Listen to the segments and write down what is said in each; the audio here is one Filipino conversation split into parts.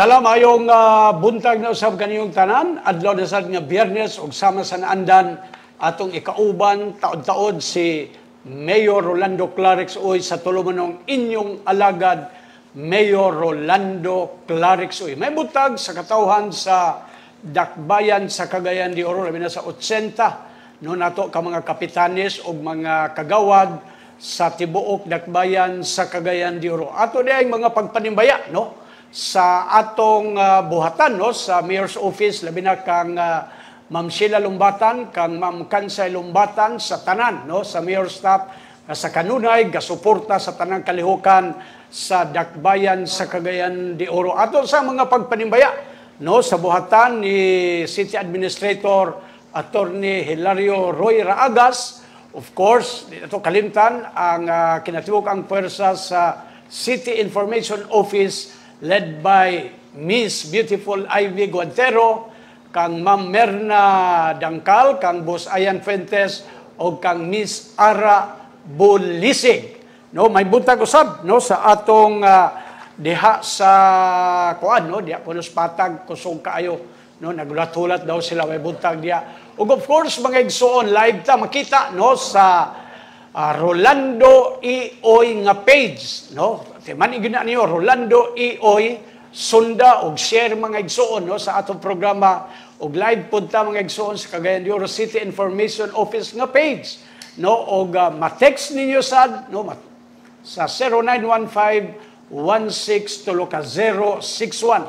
Higala mayong buntag na usab kaniyong tanan, adlaw na sad nga Biyernes ug sama sa naandan atong ikauban taod-taod si Mayor Rolando Clarix Uy sa tulumanong inyong alagad Mayor Rolando Clarix Uy. May buntag sa katawhan sa Dakbayan sa Cagayan de Oro, labi na sa 80 no nato ka mga kapitanes ug mga kagawad sa tibuok Dakbayan sa Cagayan de Oro. Ato diay mga pagpanimbaya no sa atong buhatan no sa Mayor's Office, labi na kang Ma'am Sheila Lumbatan, kang Ma'am Kansay Lumbatan sa tanan no sa Mayor staff sa kanunay gasuporta sa tanang kalihukan sa Dakbayan sa Cagayan de Oro. Ato sa mga pagpanimbaya no sa buhatan ni City Administrator Attorney Hilario Roy Raagas. Of course, ito kalimtan ang kinatibuk-ang pwersa sa City Information Office led by Miss Beautiful Ivy Guantero, kang Ma'am Merna Dangkal, kang Boss Ayan Fuentes, o kang Miss Ara Bulisig. No, may buntag usab no sa atong diha sa kuan no, diha punos patag kusog kaayo no, nagulat-hulat daw sila may buntag diha. Ug of course mga igsuon live ta makita no sa Rolando Ioy nga page no. Man igina niyo Rolando Ioy, sunda og share mga igsuon no sa atong programa og live punta mga igsuon sa Cagayan de Oro City Information Office nga page no, og ma-text ninyo sad no sa 0915-16-061.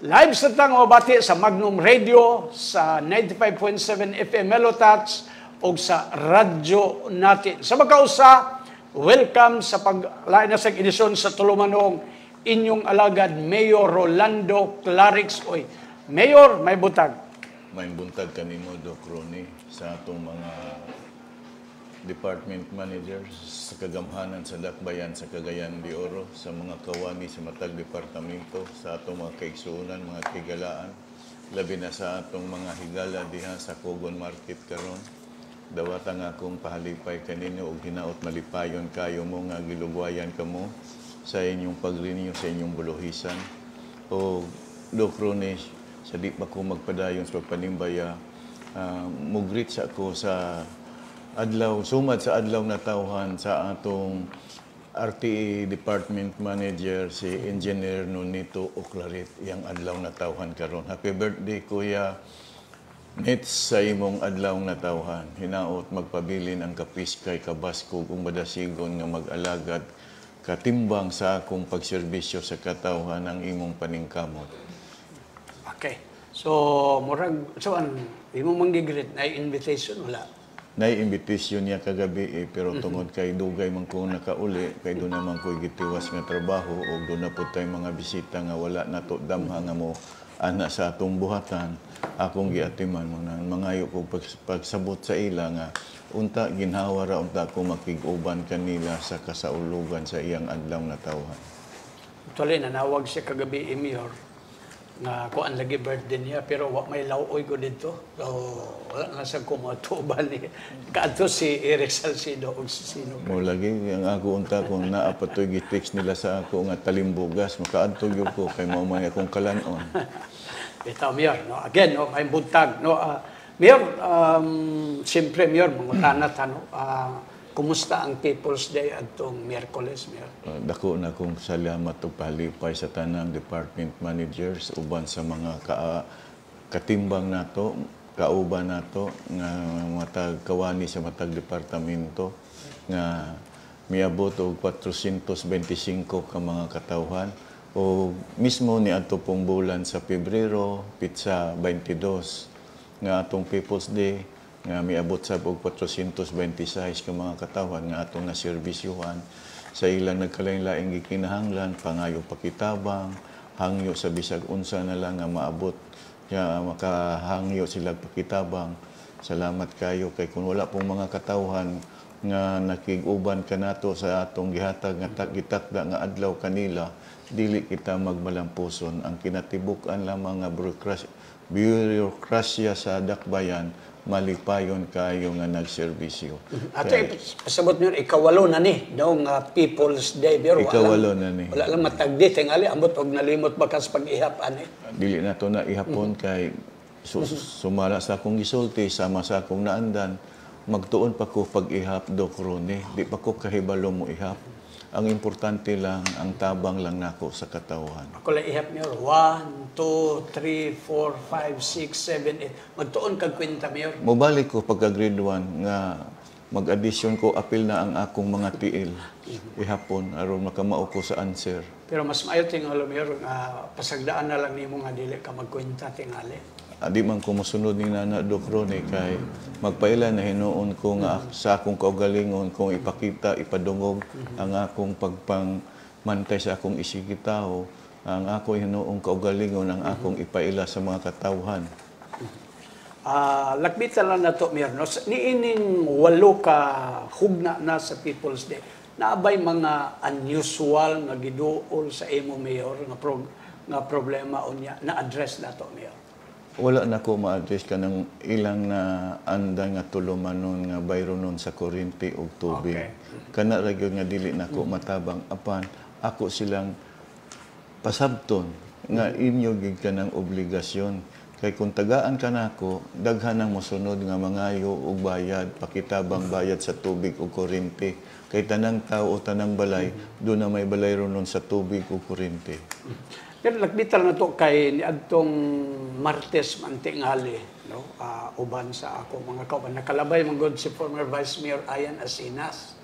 Live sa tang mabati sa Magnum Radio sa 95.7 FM Melotats o sa radyo natin. Sa magkausa, welcome sa paglain na sa edisyon sa tulumanong inyong alagad Mayor Rolando Clarix Uy. Mayor, may buntag. May buntag kanimo, Doc Ronnie, sa atong mga department managers sa kagamhanan sa Dakbayan sa Cagayan de Oro, sa mga kawani sa matag departamento, sa atong mga kaigsuunan, mga kigalaan, labi na sa atong mga higala diha sa Cogon Market karon. Dawata nga akong pahalipay kanino og hinaot malipayon kayo mo nga gilugwayan kamo sa inyong pagrenew sa inyong buluhisan. O Doc Ronnie, sa di pa ko magpadayon sa pagpanimbaya, mugrit sa ako sa adlaw, sumad sa adlaw na tawhan sa atong RTA Department Manager si Engineer Nonito Oclarit, yang adlaw na tawhan karon. Happy birthday, Kuya Nits, sa imong adlaw na tawhan. Hinaot magpabilin ang kapis kay kabaskog kung madasigon nga mag-alagad katimbang sa akong pagserbisyo sa katawhan ang imong paningkamot. Okay. So, murag, so imong manggigreet na invitation wala? Nai-invitation niya kagabi pero tungod kay dugay man kong nakauli, kay doon naman ko'y gitiwas nga trabaho o doon na po tayo mga bisita nga wala na to damha nga mo ana sa atong buhatan. Akong giatiman mo na mangayo ko pagsabot sa ila nga unta ginhawa ra unta ko makig-uban kanila sa kasaulugan sa iyang adlaw na tawhan. Actually, nanawag siya kagabi Mayor nga kuan lagi birthday niya pero wa may lawoy ko dito. So wala nga sa kumatuban ni kadto si Eric Salcido og si sino. Mo lagi ang ako unta kung naa patoy gi-text nila sa ako nga talimbugas makaadto gyud ko kay mao man akong kalanon. Ito, Mayor, no? Again, no, may buntag. No? Mayor, siyempre, Mayor, mangutana tanong, kumusta ang People's Day atong Miyerkules, Mayor? Dako na kong salamat o palipay sa tanang department managers, uban sa mga katimbang nato, kauban nato, nga matag kawani sa matag departamento, nga miabot og 425 ka mga katawhan. O mismo ni ato pong bulan sa Pebrero, pitsa 22, nga atong People's Day, nga miabot sa 426 ka mga katawan nga atong naserbisyuhan sa ilang nagkalain-laing gikinahanglan, pangayo pakitabang, hangyo sa bisag unsa na lang nga maabot, nga makahangyo sila pakitabang. Salamat kayo kay kung wala pong mga katawhan nga nakig-uban kanato sa atong gihatag nga gitakda nga adlaw kanila, dili kita magmalampuson. Ang kinatibukan lamang nga bureaukrasya sa Dakbayan malipayon kayo nga nagserbisyo. Ato, pasabot nyo, ikawalo na ni, noong People's Day. Pero Ikawalo na ni. Wala lang matagdi, tingali, ambot og nalimot bakas pag-ihap, ani. Dili na to na ihapon kay sumala sa akong gisulti, sama sa akong naandan, magtuon pa ko pag-ihap, Doc Ronnie. Di pa ko kahibalo mo ihap. Ang importante lang, ang tabang lang nako sa katawan. Ako lang ihap niyo, 1, 2, 3, 4, 5, 6, 7, 8. Magtuon kag kwenta, Mayor. Mobalik ko pagka grade 1 nga mag-addition ko, apil na ang akong mga tiil. Ihapon, aron makamao ko sa answer. Pero mas maayo tingali, Mayor, pasagdaan na lang nimo nga dili ka magkwenta tingali. Di man ko mosunod ni Nana Doc Ronnie kay magpaila na hinuon ko nga sa akong kaugalingon kung ipakita, ipadungog ang akong pagpangmantay sa akong isigitao, ang akong hinuong kaugalingon, ang akong ipaila sa mga katawhan. Lakbitan lang na to, Mayor. No? Niining 8 ka hugna na sa People's Day. Naabay mga unusual nga giduol sa imo, Mayor, nga problema o niya, na-address na to, Mayor. Wala na ko ma-address ka ng ilang na anda nga tulumanon nga bayro nun sa kuryente o tubig. Okay. Kana ra gyud nga dili na ko matabang apan ako silang pasabton nga inyo gid ka ng obligasyon. Kay kung tagaan ka nako, daghan ang mosunod nga mangayo og bayad, pakitabang bayad sa tubig o kuryente. Kay tanang tao o tanang balay, doon na may balay ron sa tubig o kuryente. Pero lakbitan na to kay niadtong Martes mantingali, no? Uban sa ako mga kauban. Nakalabay man gud si former Vice Mayor Ayan Asinas.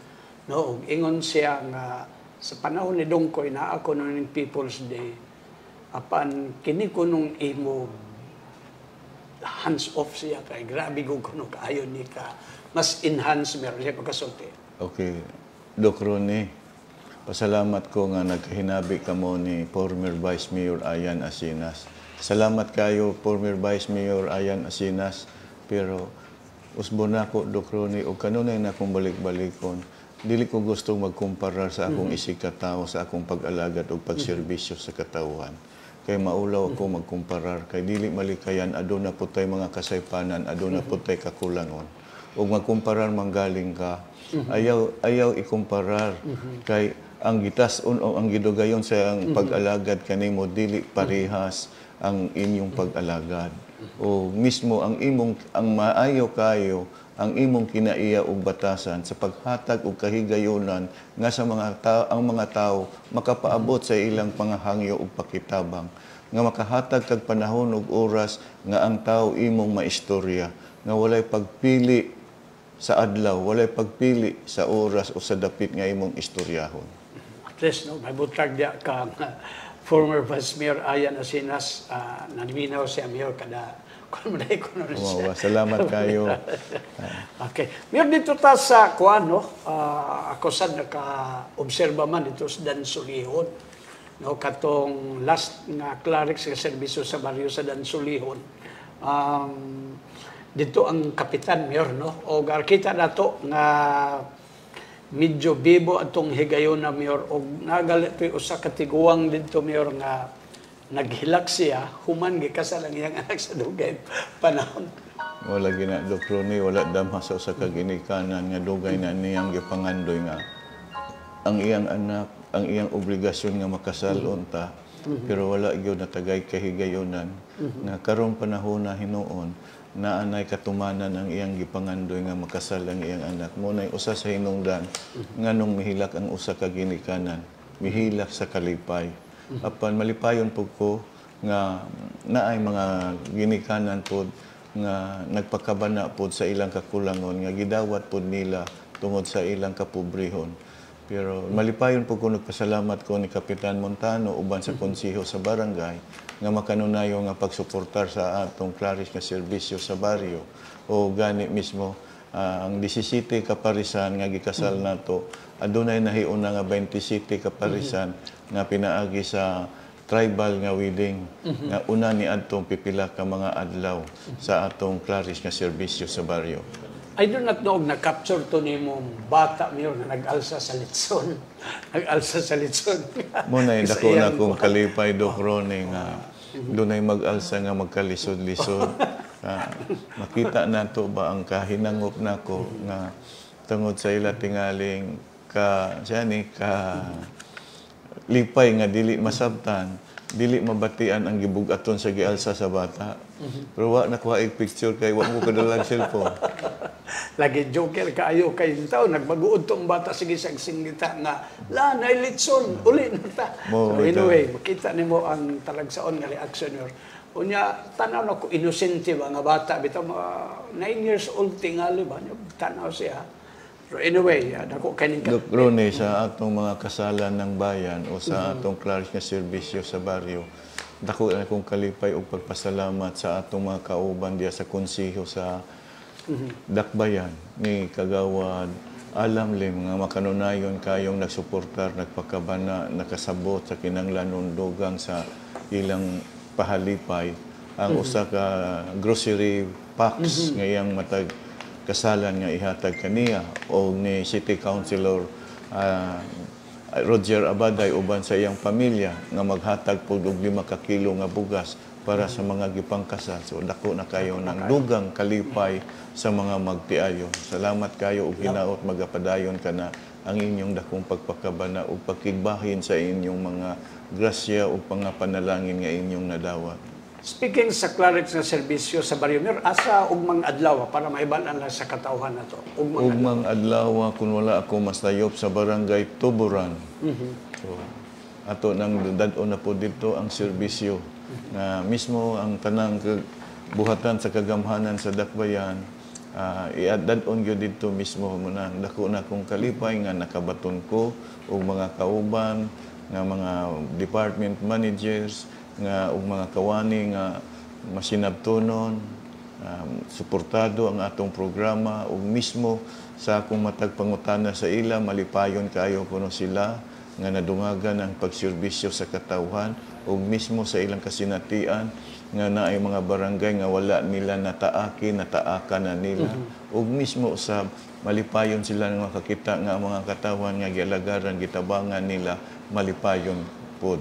No, ug ingon siya nga sa panahon ni Dongkoy na ako noon ng People's Day, apan kini ko nung imo hands off siya kay grabe gud kuno kaayo ni ka mas enhance meron siya pagkasulti. Okay, Doc Ronnie. Pasalamat ko nga nagkahinabi ka mo ni former Vice Mayor Ayan Asinas. Salamat kayo, former Vice Mayor Ayan Asinas. Pero usbo na ko, Doc Ronnie, o kanunay na akong balik-balikon. Dili ko gustong magkumparar sa akong isikatao, sa akong pag-alagad o pagserbisyo sa katawhan. Kay maulaw ako magkumparar. Kay dili malikayan, aduna po tayo mga kasaypanan, aduna po tayo kakulangon. O magkumparar manggaling ka, ayaw ikumparar. Kay ang gitason o ang gidugayon sa ang pag-alagad kanimo dili parehas ang inyong pag-alagad. O mismo ang maayo kayo ang imong kinaiya og batasan sa paghatag og kahigayonan nga sa ang mga tao makapaabot sa ilang pangahangyo og pakitabang nga makahatag kag panahon ug oras nga ang tao imong maistorya nga walay pagpili sa adlaw, walay pagpili sa oras o sa dapit nga imong istoryahon. At least, no, may butag diya kang former Vice Mayor Ayan Asinas, naminaw siya, Mayor, kada kung manay ko na siya. Salamat kayo. Okay. Mayor, dito ta sa kuan, no? Ako sad naka-obserba man dito sa Dansulihon. No, katong last nga clerics nga serbisyo sa baryo sa Dansulihon. Dito ang kapitan, Mayor, no? O kita na to nga medyo bibo atong higayon na, Mayor, o nagalit usa ka tiguang dito, Mayor, nga naghilak siya, human gikasal ang iyang anak sa dugay panahon. Wala gina, Doc Ronnie, wala damha sa usa ka ginikanan nga dugay na niyang gipangandoy nga ang iyang anak, ang iyang obligasyon nga makasal unta, pero wala gyud natagay kahigayonan nga karong panahon na hinuon na anay katumanan ang iyang gipangandoy nga makasal ang iyang anak. Munay usa sa hinungdan nganong mihilak ang usa ka ginikanan, mihilak sa kalipay. Apan malipayon pud ko nga naay mga ginikanan pod nga nagpakabana pod sa ilang kakulangon nga gidawat pod nila tungod sa ilang kapobrehon. Pero malipayon po ko nagpasalamat ko ni Kapitan Montano uban sa konsiho sa barangay nga makanunayo nga pagsuportar sa atong Clarice nga serbisyo sa baryo o gani mismo ang 17 kaparisan nga gikasal nato adunay nahiuna nga 27 kaparisan nga pinaagi sa tribal nga wedding nga una ni adtong pipila ka mga adlaw sa atong Clarice nga serbisyo sa baryo. I do not know, na-capture to ni mong bata, Mayor, na nag-alsa sa litson. Nag-alsa sa litson. Muna yung dako na kong kalipay, Doc Ronnie, nga doon ay mag-alsa nga magkalisod-lisod. Makita nato ba ang kahinangop nako nga tungod sa ila tingaling lipay nga dili masabtan, dili mabatian ang gibugaton sa gialsa sa bata. Pero wa nakuha ig picture kay wa mo kadalang cellphone. Lagi joker kaayo kay tao nagbaguod tong bata sige sa singlita nga la nay litson uli na ta. So anyway, makita nimo ang talagsaon nga reaction niyo. Unya tanaw na ko inosente ba nga bata bitaw mga 9 years old tingali ba niya tanaw siya. So anyway, dako kaning Look, Ronnie, sa atong mga kasalan ng bayan o sa atong Clarice nga serbisyo sa baryo, dako na kong kalipay og pagpasalamat sa atong mga kauban diya sa konseho sa Dakbayan ni Kagawad Alam Lim nga makanunayon kayong nagsuportar, nagpakabana, nakasabot sa kinanglanon dugang sa ilang pahalipay ang usa ka grocery packs ngayang matag kasalan nga ihatag kaniya o ni City Councilor Roger Abaday uban sa iyang pamilya nga maghatag pud og 5 ka kilo nga bugas para sa mga gipangkasal. So dako na kayo ng dugang kalipay sa mga magtiayon. Salamat kayo og hinaot magapadayon kana ang inyong dakong pagpakabana ug pagkigbahin sa inyong mga grasya ug pangapanalangin nga inyong nadawat. Speaking sa Clarex nga serbisyo sa Barrio Mir, asa ugmang adlaw para maibalan lang sa katawhan nato. Ugmang adlaw kun wala ako mas layop sa barangay Tuburan. So ato nang dad-on na po dito ang serbisyo na mismo ang tanang buhatan sa kagamhanan sa Dakbayan iadad-on gyud dito mismo muna dako na kong kalipay nga nakabaton ko og mga kauban nga mga department managers nga og mga kawani nga masinabtunon suportado ang atong programa ug mismo sa akong matag pangutana sa ila malipayon kayo kuno sila nga nadungagan ang pagserbisyo sa katawhan ug mismo sa ilang kasinatian nga naay mga barangay nga wala nila nataaka na nila ug mismo sa malipayon sila nga makakita nga mga katawhan nga gialagaran gitabangan nila malipayon pod.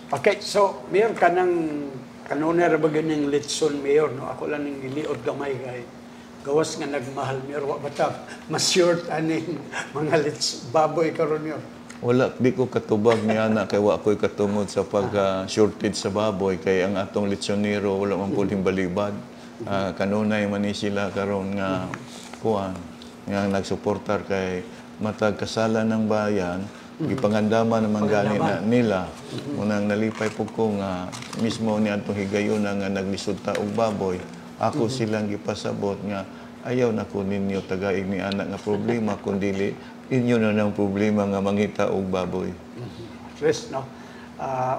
Okay, so mayor kanunay ba ganing litson mayor no ako lang ning iliod gamay kay gawas nga nagmahal mayor wa bata mas short aning mga baboy karon mayor. Wala di ko katubag niya na kay wa ko'y katungod sa pag shortage sa baboy kay ang atong litsonero wala man pud balibad. Kanunay man ni sila karon nga kuan nga nagsuportar kay matag kasalan ng bayan gipangandaman naman gani na nila munang nalipay pud ko nga mismo ni atong higayon nga naglisod ta og baboy ako silang gipasabot nga ayaw na ko ninyo tagaig ni anak nga problema kundi inyo na ng problema nga mangita og baboy. Yes, no.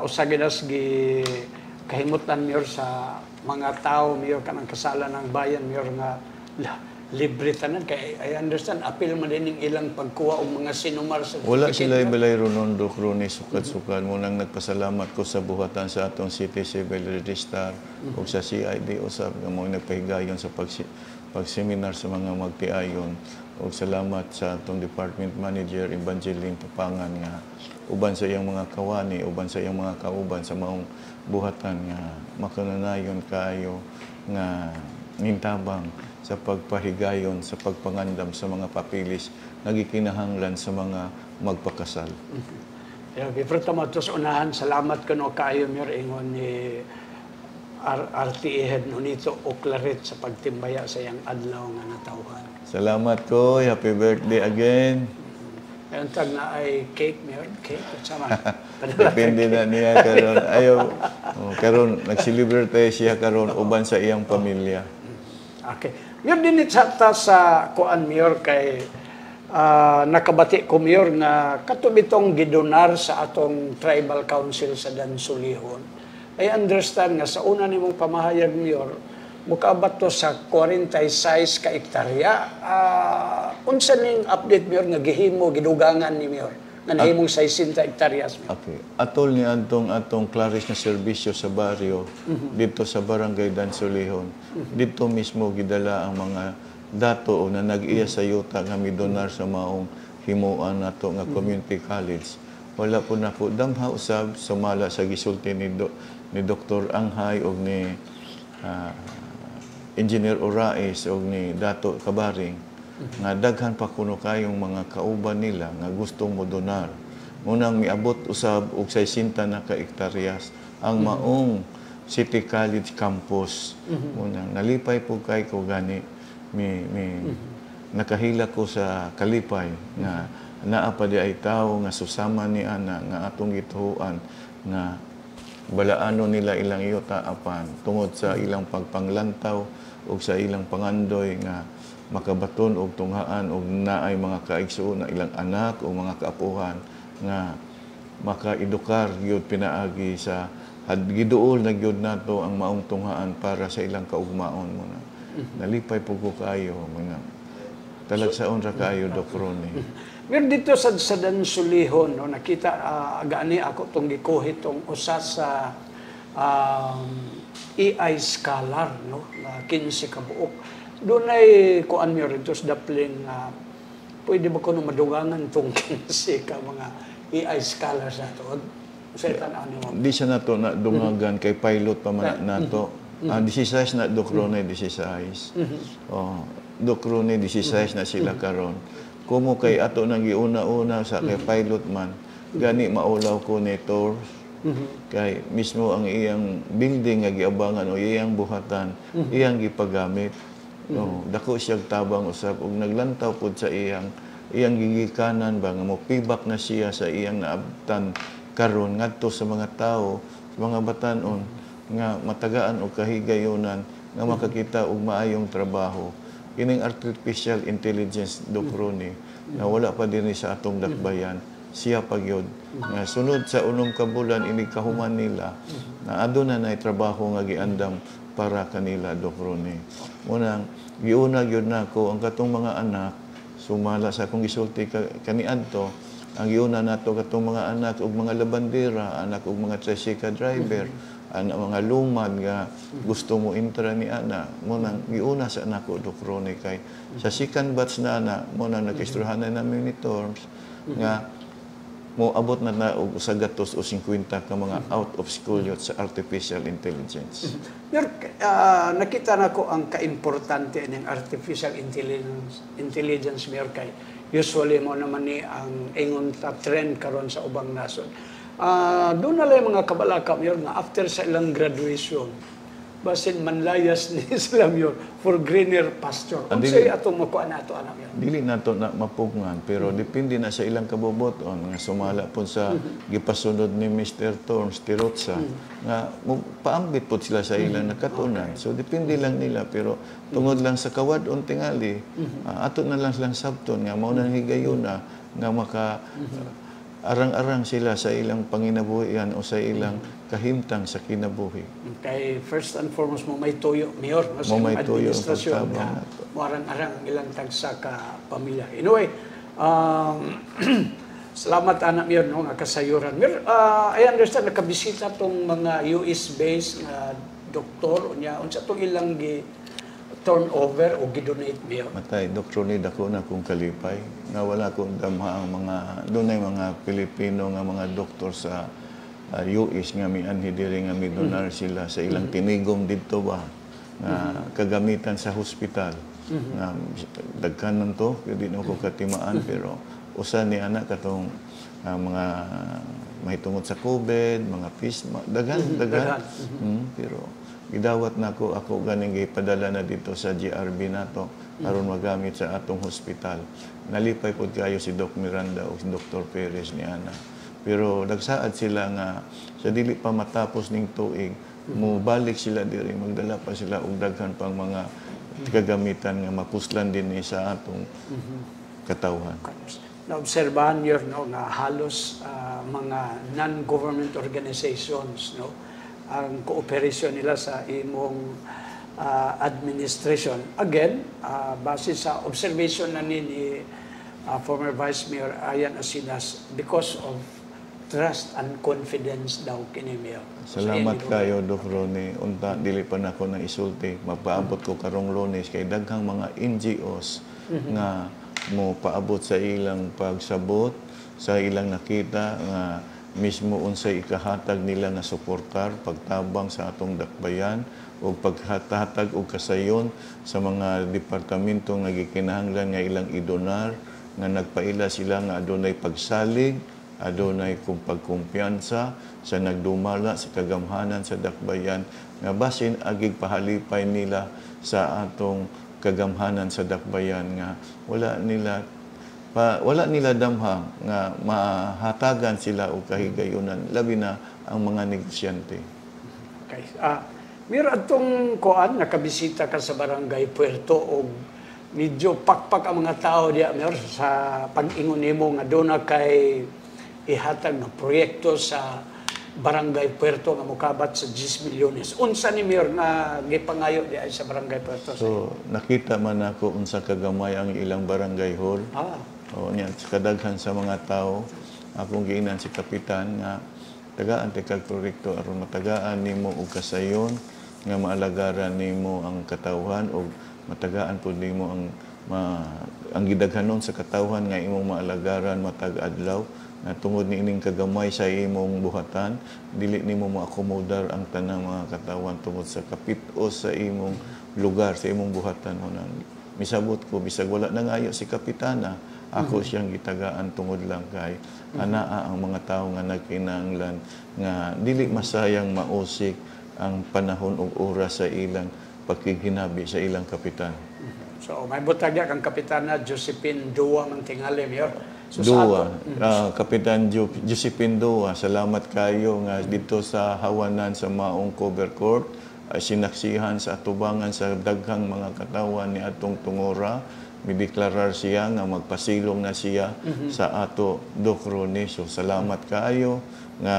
Usa ginas gi kahimutan mayor sa mga tao mayor kanang kasalan ng bayan mayor nga libre tanan kay I understand apil man din ilang pagkuha og mga sinumar sa wala sila balay Ronondo Crone sukat-sukat mo nang nagpasalamat ko sa buhatan sa atong City Civil Registrar ug sa CID usab nga mo nagpahigayon sa pagseminar sa mga magtiayon ug salamat sa atong department manager Evangeline Tapangan nga uban sa iyang mga kawani uban sa iyang mga kauban sa maong buhatan nga makananayon kayo nga nintabang sa pagpahigayon, sa pagpangandam sa mga papilis, nagikinahanglan sa mga magpakasal. Before tama ito sa unahan, salamat ko no kayo, Mayor, ingon ni RTA Head Nonito o Claret sa pagtimbaya sa iyang adlaw nga natawhan. Salamat ko. Happy birthday again. Ayun tag na ay cake, Mayor. Cake, sama. Depende na niya karon. Ayaw, karon nag-celebrate siya karon uban sa iyang pamilya. Okay. Mayor, din sa kuan Mayor kay nakabati ko Mayor nga katubitong gidonar sa atong tribal council sa Dansulihon. I understand nga sa una nimong pamahayag Mayor, mukabat to sa 46 ka hektarya. Unsa ning update Mayor nga gihimo gidugangan ni Mayor? Nga nahimong 60 hektaryas Mayor. Okay. Atol ni atong Clarice na serbisyo sa baryo dito sa barangay Dansulihon. Dito mismo gidala ang mga dato na nag-iya sa yuta nga midonar sa maong himuan nato nga community college. Wala po na po damha usab sumala sa gisulti ni Dr. Anghay o ni Engineer Orais o ni Dato Kabaring nga daghan pa kuno kayong mga kauban nila nga gustong modonar. Munang miabot usab og 60 na ka hektaryas ang maong City College campus. Munang nalipay po kay ko gani nakahila ko sa kalipay nga naa pa di ay tao nga susama ni ana nga atong gituhuan nga balaano nila ilang iyota apan tungod sa ilang pagpanglantaw o sa ilang pangandoy nga makabaton og tunghaan og naay mga kaigsuon na ilang anak o mga kaapuhan nga makaedukar gyud pinaagi sa giduol na gyud nato ang maong tunghaan para sa ilang kaugmaon mo na. Nalipay po ko kayo mga talagsaon ra kayo Doc Ronnie. Pero dito sa Dansulihon, no, nakita gani ako itong gikuhit itong usa sa AI scholar, no, na 15 ka buok. Doon ay kuan mi rin sa dapling pwede ba ko nung madugangan itong 15 ka mga AI scholar sa ito? Sa tanaw ni mo. Di siya nato na dungagan kay pilot pa man nato. 16 na Doc Ronnie, 16. Oh, Doc Ronnie, 16 na sila karon. Kumo kay ato nang giuna-una sa kay pilot man, gani maulaw ko ni tours. Kay mismo ang iyang building nga giabangan o iyang buhatan, iyang gipagamit. No, dako siyang tabang usab ug naglantaw pud sa iyang gigikanan ba nga mopibak na siya sa iyang naabtan karon ngadto sa mga tao, sa mga batan-on nga matagaan og kahigayonan nga makakita og maayong trabaho. Kining artificial intelligence Doc Ronnie na wala pa dinhi sa atong dakbayan, siya pagyod nga sunod sa unom ka bulan ini kahuman nila na aduna nay trabaho nga giandam para kanila Doc Ronnie. Unang giuna gyud nako ang katong mga anak sumala sa akong gisulti kaniadto ang giuna nato katong mga anak ug mga labandera, anak ug mga tricycle driver, anak mga lumad nga gusto mo intra ni ana mo nang giuna sa anak ko Doc Ronnie kay sa second batch na ana mo nang nag-istorhan na namin ni terms nga mo abot na og sa gatos o 50 ka mga out of school youth sa artificial intelligence. Pero nakita na ko ang kaimportante ng artificial intelligence Mayor kay usually mo naman ni ang ingon ta trend karon sa ubang nasod. Doon na lang mga kabalaka Mayor nga after sa ilang graduation basin manlayas ni sila Mayor for greener pasture. Kung sa'yo atong makuha na ito, anak Mayor? Dili nato na mapugngan, pero depende na sa ilang kaboboton nga sumala po sa gipasunod ni Mr. Torms Tirotsa nga paambit po sila sa ilang nakatunan. So depende lang nila, pero tungod lang sa kawadon tingali, ato na lang silang sabton nga mao nang higayuna nga maka arang-arang sila sa ilang panginabuhian o sa ilang kahimtang sa kinabuhi. Kay first and foremost mo may tuyo, Mayor, sa may tuyo administrasyon na mo arang-arang ilang tagsa ka pamilya. Anyway, salamat anak Mayor no nga kasayuran. Mayor, I understand nakabisita tong mga US-based nga doktor unya unsa tong ilang turnover o gidonate Mayor? Matay, Dr. Nid ako na kung kalipay. Nga wala kong damha ang mga, doon ay mga Pilipino nga mga doktor sa US nga mianhi diri nga midonar sila sa ilang tinigom dito ba nga kagamitan sa hospital. Nga dagkanon to, hindi na ko katimaan pero usa ni anak katong mga mahitungod sa COVID, mga pisma, dagan. Pero gidawat na ako ganing gipadala na dito sa GRB nato aron magamit sa atong hospital. Nalipay pod kayo si Doc Miranda o si Dr. Perez ni ana. Pero nagsaad sila nga sa dili pa matapos ning tuig, mo balik sila diri magdala pa sila og daghan pang mga kagamitan nga mapuslan din ni sa atong katawhan. Naobserbahan niyo no nga halos mga non-government organizations no ang kooperasyon nila sa imong administration. Again, base sa observation na ni former Vice Mayor Ayan Asinas because of trust and confidence daw kini Mayor. Salamat kayo, Doc Ronnie. Unta, dili pa na ako na isulti. Magpaabot ko karong Lunes kay daghang mga NGOs nga mo paabot sa ilang pagsabot, sa ilang nakita nga mismo unsay ikahatag nila nga suportar pagtabang sa atong dakbayan o paghatag og kasayon sa mga departamento nga gikinahanglan nga ilang idonar nga nagpaila sila nga adunay pagsalig, adunay pagkumpiyansa sa nagdumala sa kagamhanan sa dakbayan nga basin agig pahalipay nila sa atong kagamhanan sa dakbayan nga wala nila damha nga mahatagan sila og kahigayunan labi na ang mga negosyante. Okay. Miro atong kuan nakabisita ka sa Barangay Puerto og medyo pakpak ang mga tao diya mer sa pag-ingon nimo nga doon na kay ihatag nga proyekto sa Barangay Puerto nga mokabat sa 10 milyones. Unsa ni Mayor nga gipangayo diya sa Barangay Puerto? So nakita man ako unsa kagamay ang ilang barangay hall. O niya kadaghan sa mga tao akong giinan si kapitan nga tagaan ti kag proyekto aron matagaan nimo og kasayon nga maalagaran nimo ang katawhan o matagaan pud nimo ang gidaghanon sa katawhan nga imong maalagaran matag adlaw na tungod niining kagamay sa imong buhatan dili nimo maakomodar ang tanang mga katawhan tungod sa kapit-o sa imong lugar sa imong buhatan mo nang misabot ko bisag wala nang ayo si kapitana ako siyang gitagaan tungod lang kay anaa ang mga tawo nga nagkinahanglan nga dili masayang mausik ang panahon ug oras sa ilang pagkiginabi sa ilang kapitan. So may butag diya kang kapitana Josephine Dua Mantingali, Mayor. So, Dua, Kapitan Josephine Dua, salamat kayo nga dito sa hawanan sa maong cover court ay sinaksihan sa atubangan sa daghang mga katawan ni atong tungora mideklarar siya nga magpasilong na siya sa ato Dukroni. So salamat kaayo nga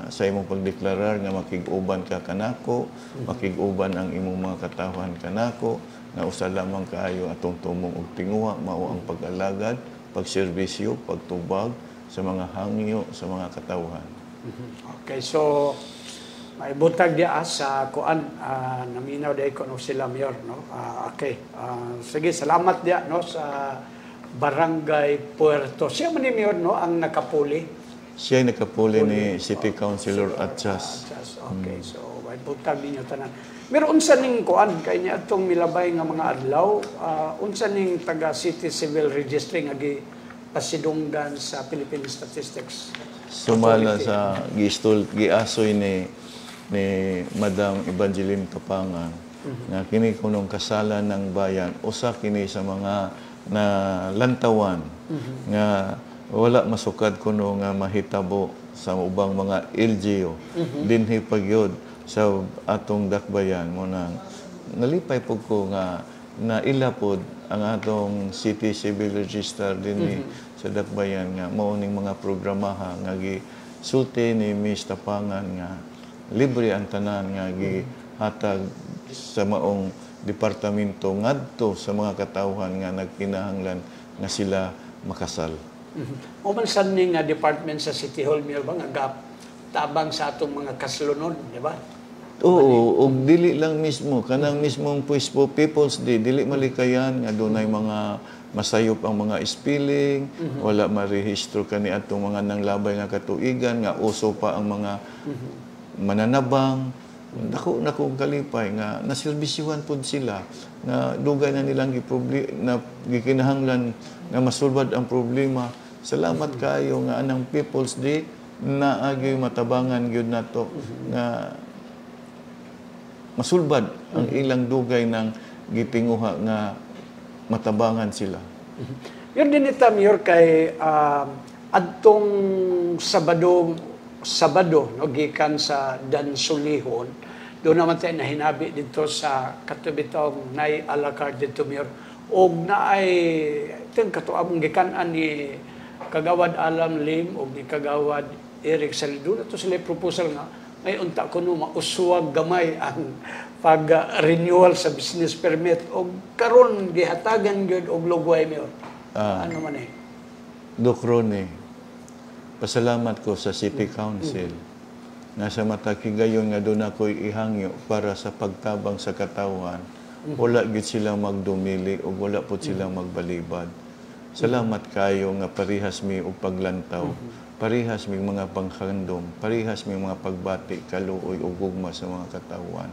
sa imong pagdeklarar nga makig-uban ka kanako, makig-uban ang imong mga katawan kanako, nga usa lamang kaayo atong tumong og tinguha mao ang pag-alagad, pagserbisyo, pagtubag sa mga hangyo sa mga katawhan. Okay, so may butag diya sa kuan naminaw day ko no sila Mayor, no. Okay. Sige, salamat diya no sa Barangay Puerto. Siya man ni Mayor no ang nakapuli. Siya ay nakapuli ni City Councilor Atchas. Okay, so may butag ninyo tanan. Pero unsa ning kuan kay niya atong milabay nga mga adlaw, unsa ning taga City Civil Registry nga pasidunggan sa Philippine Statistics? Sumala sa giasoy ni Madam Evangeline Kapangan nga kini kunong kasalan ng bayan usa kini sa mga na lantawan nga wala masukad kuno nga mahitabo sa ubang mga LGU dinhi pagyod sa atong dakbayan mo nang nalipay pud ko nga nailapod ang atong City Civil Register dinhi sa dakbayan nga mao ning mga programaha nga gisulti ni Ms. Tapangan nga libre ang tanan nga gihatag sa maong departamento ngadto sa mga katawhan nga nagkinahanglan nga sila makasal. O man sad ning department sa City Hall Mayor ba nga tabang sa atong mga kaslunod, di ba? Oo, og dili lang mismo kanang mismong People's Day dili malikayan nga dunay mga masayop ang mga spelling, wala marehistro kani atong mga nanglabay nga katuigan nga uso pa ang mga mananabang. Nako kalipay nga naserbisyuhan pud sila nga dugay na nilang gikinahanglan nga masulbad ang problema. Salamat kayo nga anang People's Day na agi matabangan gyud nato nga masulbad ang ilang dugay ng gitinguha nga matabangan sila. Yun din ita Mayor kay adtong Sabado no gikan sa Dansulihon doon naman tayo nahinabi dito sa katubitong nay alakar dito Mayor og naay ting katuamong gikanan ni Kagawad Alam Lim og ni Kagawad Eric Salido to sila proposal nga may unta kuno mauswag gamay ang pag-renewal sa business permit og karon gihatagan gyud og lugway Mayor. Ano man Dukroni, pasalamat ko sa City Council. Nasa matakigayon nga doon ako'y ihangyo para sa pagtabang sa katawan. Wala gid sila magdumili o wala po sila magbalibad. Salamat kayo nga parihas mi og paglantaw parihas may mga panghandom, parihas may mga pagbati, kaluoy o gugma sa mga katawan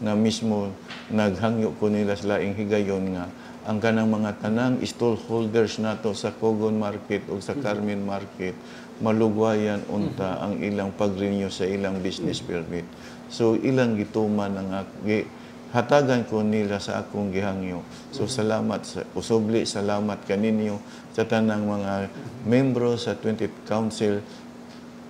na mismo naghangyo ko nila sa laing higayon nga ang kanang mga tanang stallholders nato sa Cogon Market o sa Carmen Market malugwayan unta ang ilang pag-renew sa ilang business permit. So ilang gituman ang hatagan ko nila sa akong gihangyo. So salamat sa usubli, salamat kaninyo sa tanang mga membro sa 20th Council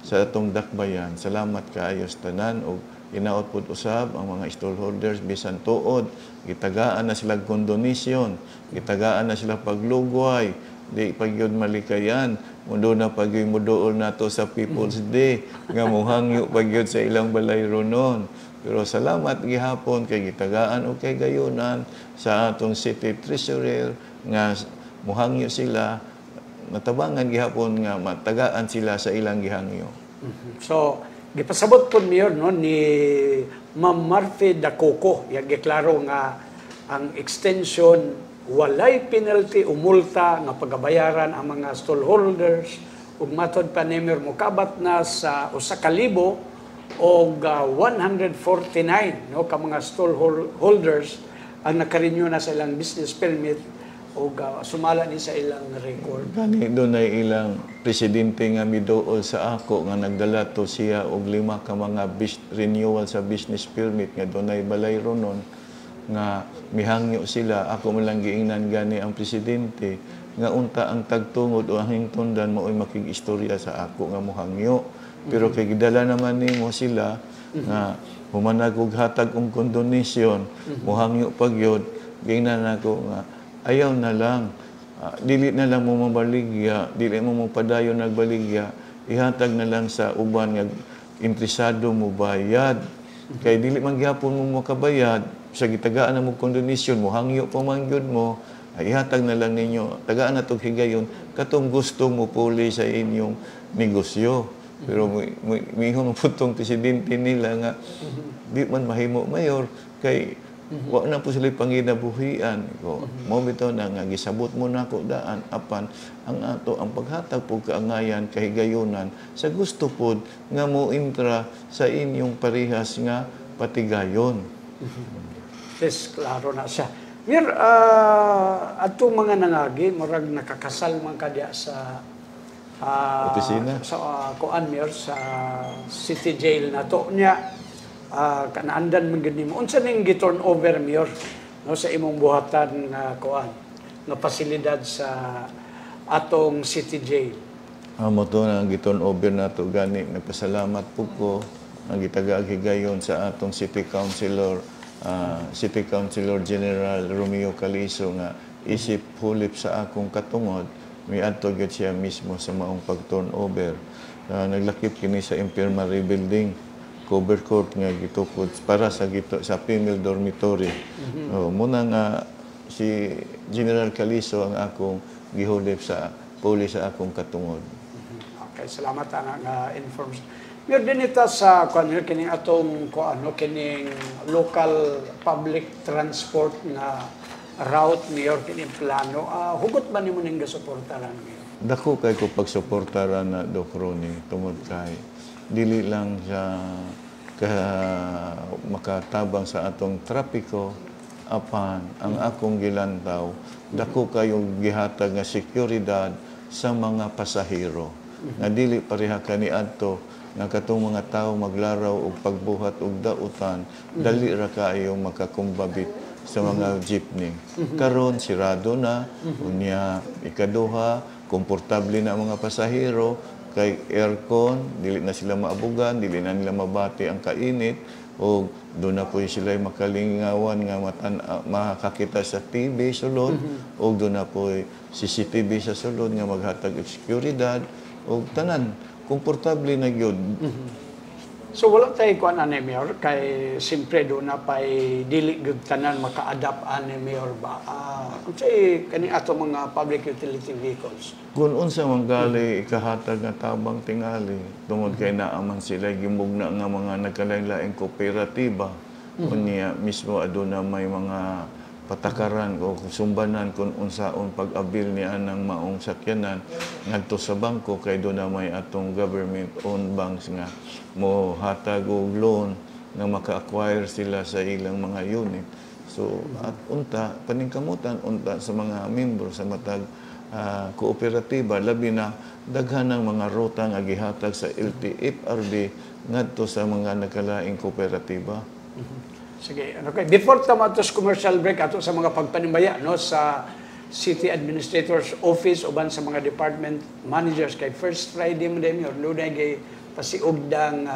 sa atong dakbayan. Salamat kaayo sa tanan o inaot pud usab ang mga stallholders bisan tuod gitagaan na sila kondonasyon, gitagaan na sila paglugway, di pagyud malikayan mundo na pagyud muduol nato sa People's Day nga mohangyo pagyud sa ilang balay ronon. Pero salamat gihapon kay gitagaan o kay gayunan sa atong city treasurer nga mohangyo sila natabangan gihapon nga matagaan sila sa ilang gihangyo. So, gipasabot po Mayor no, ni Ma'am Marfe Dacoco. Yang giklaro nga ang extension walay penalty o multa nga pagabayaran ang mga stallholders ug matod pa ni Mayor mokabat na sa 1,000 o 149 no, ka mga stallholders ang nakarenew na sa ilang business permit o sumala ni sa ilang record. Gani doon ay ilang presidente nga miduol sa ako nga nagdala to siya og 5 ka mga renewal sa business permit nga doon ay balay ronon nga mihangyo sila. Ako man lang giingnan gani ang presidente nga unta ang tagtungod o ang hingtundan mao'y makig-istorya sa ako nga mohangyo. Pero kay gidala naman nimo sila nga humanag og hatag og kondonasyon, mohangyo pagyod, giingnan nako nga ayaw na lang, dili na lang mo mabaligya, dili mo padayon nagbaligya, ihatag na lang sa uban nga interesado mo bayad. Kay dili man gyapon mo makabayad, sa gitagaan na mo kondonasyon, mo hangyo pa man gyud mo, ihatag na lang ninyo, tagaan na itong higayon, katong gusto mo puli sa inyong negosyo. Pero may putong presidente nila nga, di man mahimo mayor, kay wa na po sila panginabuhian ko mo bitaw na nga gisabot mo nako daan apan ang ato ang paghatag po kaangayan kahigayunan sa gusto pod nga mo intra sa inyong parihas nga patigayon. Yes, klaro na siya. Mir ato mga nangagi murag nakakasal man kadya sa opisina sa kuan Mir sa city jail nato nya. Kanaandan man gid nimo unsa ning gi-turn over Mayor no sa imong buhatan nga kuan nga pasilidad sa atong city jail. Amo to na gi-turn over nato gani nagpasalamat po ko ang gitagaag higayon sa atong City Councilor General Romeo Calizo nga isip hulip sa akong katungod miadto gyud siya mismo sa maong pag-turn over. Naglakip kini sa infirmary building cover court nga gitukod para sa female dormitory. Muna nga si General Calizo ang akong gihulip sa puli sa akong katungod. Okay, salamat nga information. Mir dinita sa kanil kining atong kining local public transport na route Mayor kining plano. Hugot ba nimo ning gasuportaran Mayor? Dako kay ko pagsuportaran na Doc Ronnie tungod kay dili lang siya makatabang sa atong trapiko apan ang akong gilantaw dako kayong gihatag nga seguridad sa mga pasahero nga dili pareha kaniadto nga katong mga tawo maglaraw og pagbuhat og dautan dali ra kaayo makakumbabit sa mga jeepney. Karon sirado na unya ikaduha komportable na ang mga pasahero kay aircon, dili na sila maabugan, dili na nila mabati ang kainit, o doon na po sila makalingawan nga makakita sa TV sulod, o doon na po CCTV sa sulod nga maghatag og seguridad, o tanan, komportable na gyud. So wala tayo kuan ani Mayor kay simpre do na pay dili gyud tanan maka-adapt ani Mayor ba. Unsay kani ato mga public utility vehicles. Kung unsa man gali ikahatag nga tabang tingali tungod kay naa man sila gimugna nga mga nagkalain-laing kooperatiba unya mismo aduna may mga patakaran o sumbanan kung unsaon pag-abil niya ng maong sakyanan ngadto sa bangko kay do na may atong government-owned banks nga mo hatag og loan nga maka-acquire sila sa ilang mga unit. So, at unta, paningkamutan, unta sa mga membro sa matag kooperatiba, labi na daghan ng mga ruta nga gihatag sa LTFRB ngadto sa mga nagkalaing kooperatiba. Sige, okay. Before tamatos commercial break, ato sa mga pagpanimbaya no, sa City Administrator's Office uban sa mga department managers kay first Friday mo din yun, lunay kay pasiugdang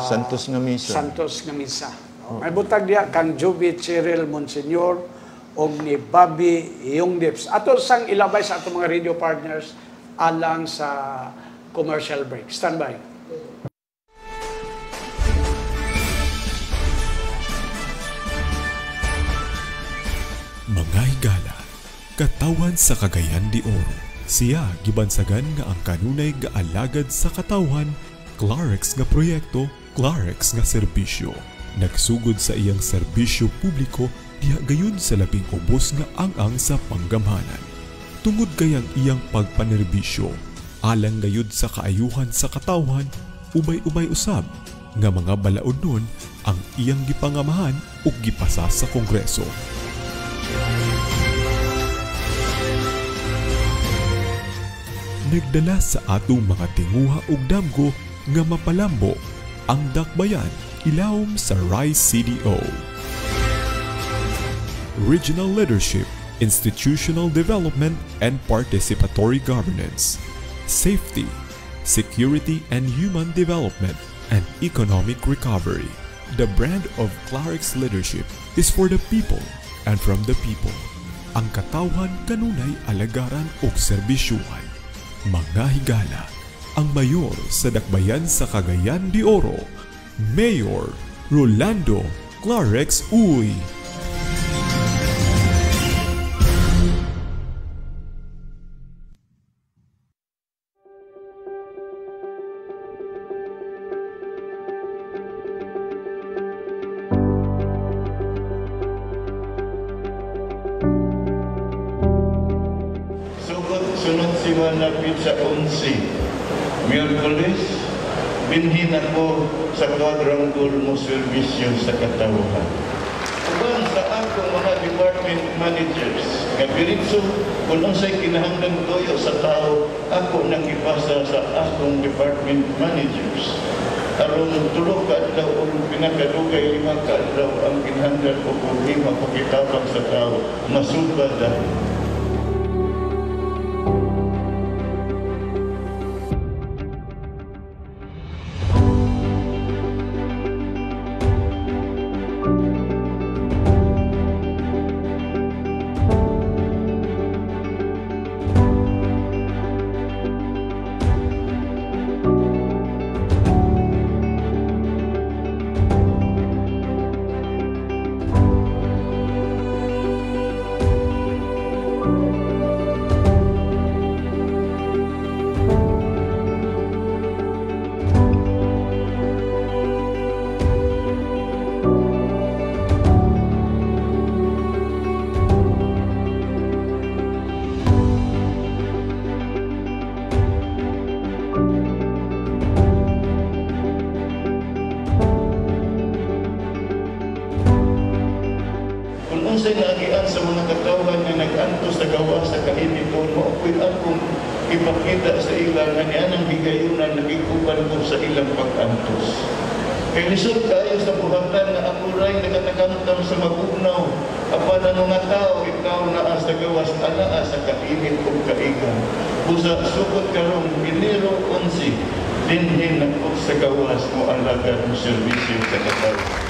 Santos nga misa. Santos nga misa. May butag diya kang Joby Cheryl Monsignor o ni Bobby Yongdips. Ato sang ilabay sa ato mga radio partners alang sa commercial break. Stand by. Mga higala, katawan sa Cagayan de Oro. Siya gibansagan nga ang kanunay nga alagad sa katawan, Clarex nga proyekto, Clarex nga serbisyo. Nagsugod sa iyang serbisyo publiko diha gayon sa labing ubos nga ang sa panggamhanan. Tungod kayang iyang pagpanerbisyo, alang gayud sa kaayuhan sa katawan, ubay-ubay usab nga mga balaod nun ang iyang gipangamahan ug gipasa sa Kongreso. Nagdala sa atong mga tinguha ug damgo nga mapalambo ang dakbayan ilawom sa Rice CDO. Regional Leadership, Institutional Development and Participatory Governance, Safety, Security and Human Development, and Economic Recovery. The brand of Clarex leadership is for the people and from the people. Ang katawan kanunay alagaran ug serbisyuhan. Mga higala, ang mayor sa dakbayan sa Cagayan de Oro, Mayor Rolando Clarex Uy. Sunod si malapit sa 11. Miyerkules, binhin ako sa quadrangle mo servisyo sa katawhan. Uban sa akong mga department managers, nga biritso kung unsay kinahanglan toyo sa tao, ako nang ipasa sa akong department managers. Aron tulog ka adlaw o pinakadugay 5 ka adlaw ang kinahanglan o problema pakitabang sa tao, masubad dahil. Unsay naagian sa mga katawhan nga nag-anto sa gawa sa kainiton mo ako'y akong ipakita sa ilang nga nianang higayunan nagikuban ko sa ilang pag-antos. Kay lisod kayo sa buhatan na ako ray nagatakamtam sa magunaw apan ang mga tao ikaw naa sa gawas anaa sa kainit o kaigan. Busa sukot karong Enero 11 dinhin ako sa gawas mo ang lagad mo serbisyo sa katawhan.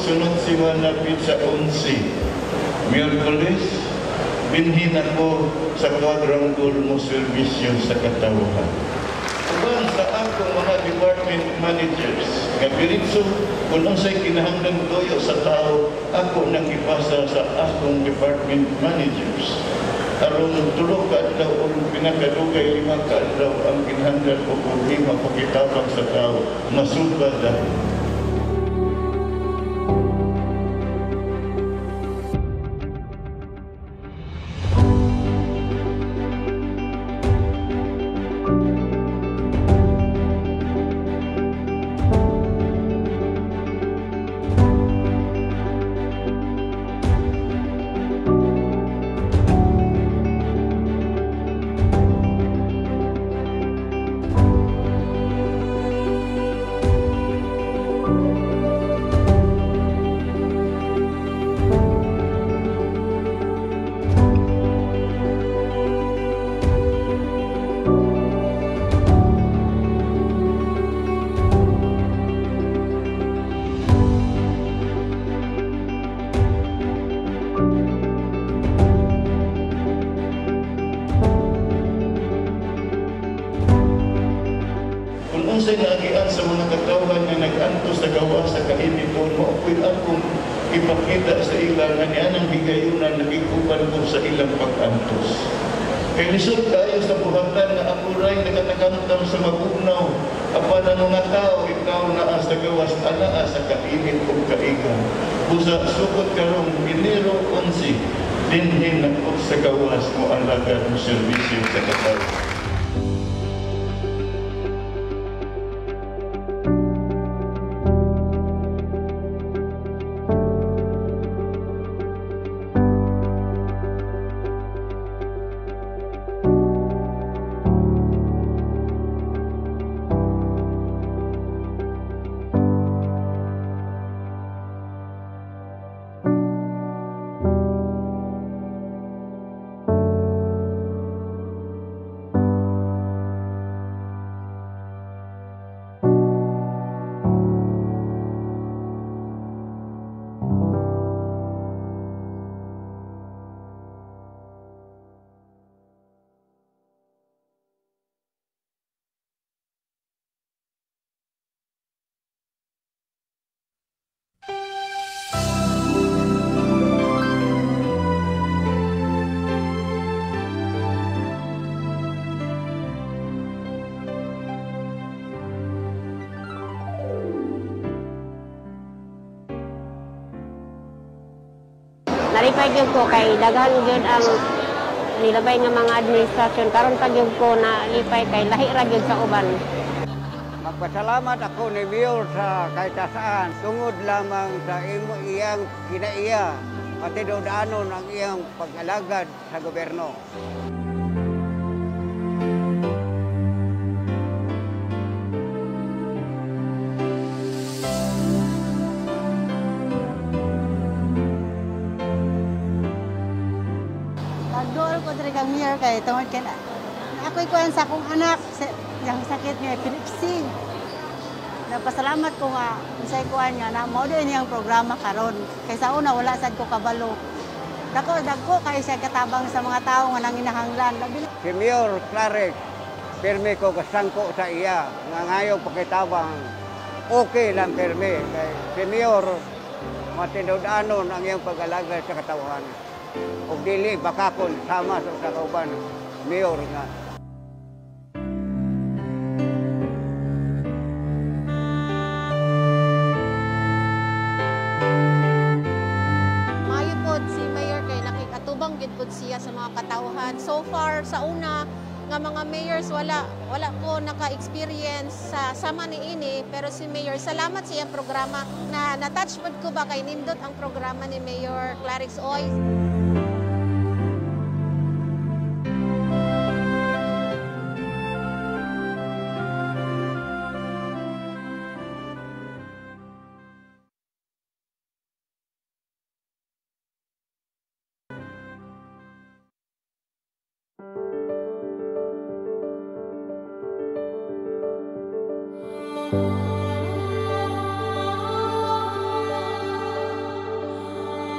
sunod siya napit sa 11. Miyerkules, binhin ako sa quadrangle mo servisyo sa katawhan. Uban sa akong mga department managers, kapiritso, kung unsay kinahanglan toyo sa tao, ako nakipasa sa akong department managers. Aron tulo ka adlaw o pinakadugay 5 ka adlaw ang kinahanglan o problema pakitabang sa tao, masubad dahil. Unsay naagian sa mga katawhan nga nag-antos sa gawa sa kainiton mo, ako'y akong ipakita sa ilang nga niya ng higayunan na ikuban ko sa ilang pag-antos. Kay lisod kayo sa buhatan na ako ray nagatakamtam sa magunaw, apan ang mga tao, ikaw naa sa gawas, anaa sa kainit o kaigan. Busa sukot karong Enero 11, dinhin ako sa gawas mo alagad mo servisyo sa katawhan. Naripay gyud ko kay daghan gyud ang nilabay nga mga administrasyon karon pa gyud ko na lipay kay lahi ra gyud sa uban. Magpasalamat ako ni Mayor sa kahit saan tungod lamang sa imo iyang kinaiya pati daanon ang iyang pag-alagad sa gobyerno. Pagdool ko talaga Mayor kay tungod kay ako'y kuan sa akong anak yang sakit niya epilepsy. Napasalamat ko nga unsay kuan nga na mao din yang programa karon. Kay sa una wala sad ko kabalo. Dagko kay siya katabang sa mga tawo nga nanginahanglan. Si Mayor Clarix, pirmi ko kasangko sa iya nga ngayon pakitabang okay lang pirmi. Kay si Mayor matindod-anon ang iyang pag-alagad sa katawhan. O dili baka kon sama sa kauban Mayor nga. Maayo pod si Mayor kay nakikatubang gid pod siya sa mga katawhan. So far sa una nga mga mayors wala ko naka-experience sa sama ni ini, pero si Mayor salamat sa iyang programa na na-touch pod ko ba kay nindot ang programa ni Mayor Clarix Oy.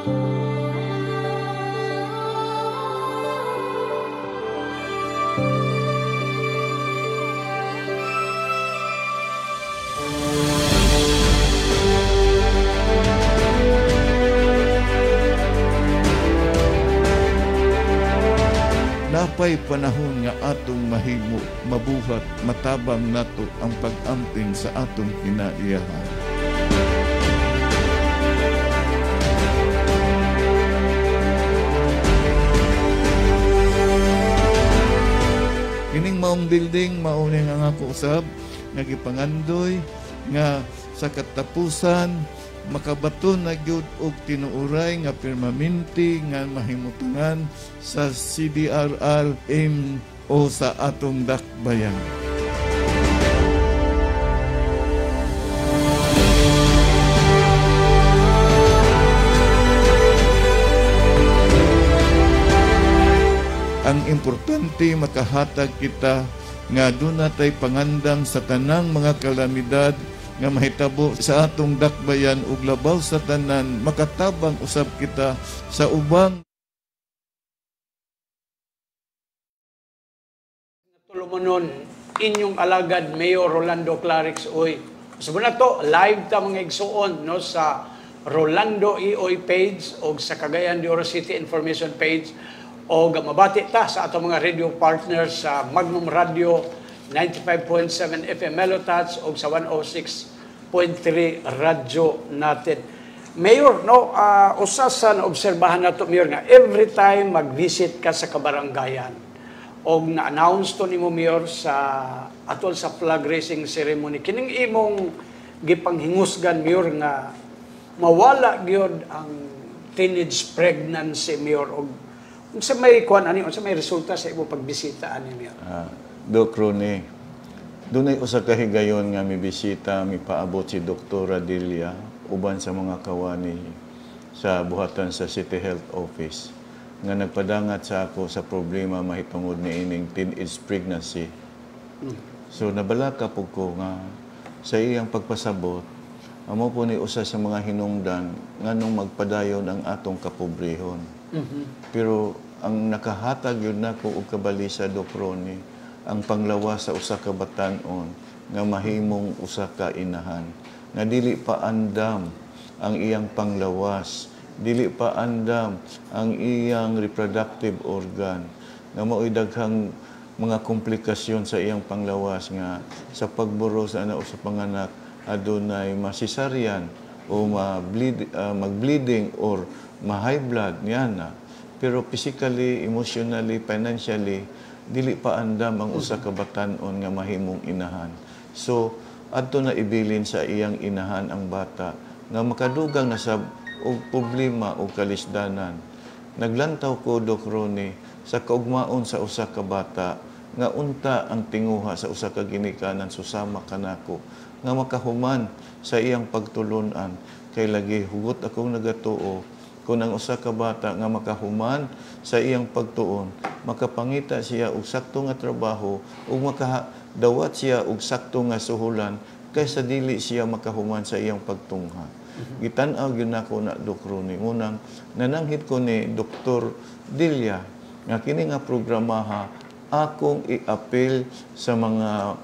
Napay panahon nga atong mahimo, mabuhat, matabang nato ang pag-amping sa atong kinaiyahan. Kining maong building, mauni nga ako usab, nga gipangandoy, nga sa katapusan, makabaton na gyud og tinuuray nga permanente nga mahimutangan sa CDRR o sa atong dakbayan. Ang importante makahatag kita nga doon natay pangandam sa tanang mga kalamidad nga mahitabo sa atong dakbayan ug labaw sa tanan, makatabang usab kita sa ubang. Tulumanon inyong alagad Mayor Rolando Clarix Uy. Sabi na to, live ta mga igsuon no, sa Rolando Ioy page o sa Cagayan de Oro City Information page o mabati ta sa atong mga radio partners sa Magnum Radio 95.7 FM Melotats o sa 106.3 radyo natin. Mayor, no, usa sa naobserbahan nato, Mayor, nga every time mag-visit ka sa kabarangayan o na-announce to nimo, Mayor, sa atol sa flag raising ceremony, kining imong gipanghingusgan, Mayor, nga mawala gyud ang teenage pregnancy, Mayor, o sa may kuan ani, sa may resulta sa imong pagbisita ani, Mayor. Doc Ronnie, doon ay usa ka higayon nga mibisita, mipaabot si Dr. Radilia, uban sa mga kawani sa buhatan sa City Health Office, nga nagpadangat sa ako sa problema mahitungod ni ining teenage pregnancy. So nabalaka po ko nga sa iyang pagpasabot, amo po ni usa sa mga hinungdan nga nung magpadayon ang atong kapobrehon. Pero ang nakahatag yun na ko og kabalisa, Doc Ronnie, ang panglawas sa usa ka batan-on nga mahimong usa ka inahan nga dili pa andam ang iyang panglawas, dili pa andam ang iyang reproductive organ, nga mao'y daghang mga komplikasyon sa iyang panglawas nga sa pagburo sa anak o sa panganak adunay masisaryan o mag-bleeding or ma-high blood niyan na. Pero physically, emotionally, financially, dili pa andam ang usa ka batan-on nga mahimong inahan. So, adto na ibilin sa iyang inahan ang bata nga makadugang na sa og problema o kalisdanan. Naglantaw ko, Doc Ronnie, sa kaugmaon sa usa ka bata nga unta ang tinguha sa usa ka ginikanan susama kanako nga makahuman sa iyang pagtulunan kay lagi hugot akong nagatuo kung ang usa ka bata nga makahuman sa iyang pagtuon, makapangita siya og sakto nga trabaho ug makadawat siya og sakto nga suhulan kaysa dili siya makahuman sa iyang pagtungha. Gitan-aw gyud nako na, Doc Ronnie, unang nananghid ko ni Dr. Dilia nga kini nga programaha akong i-appeal sa mga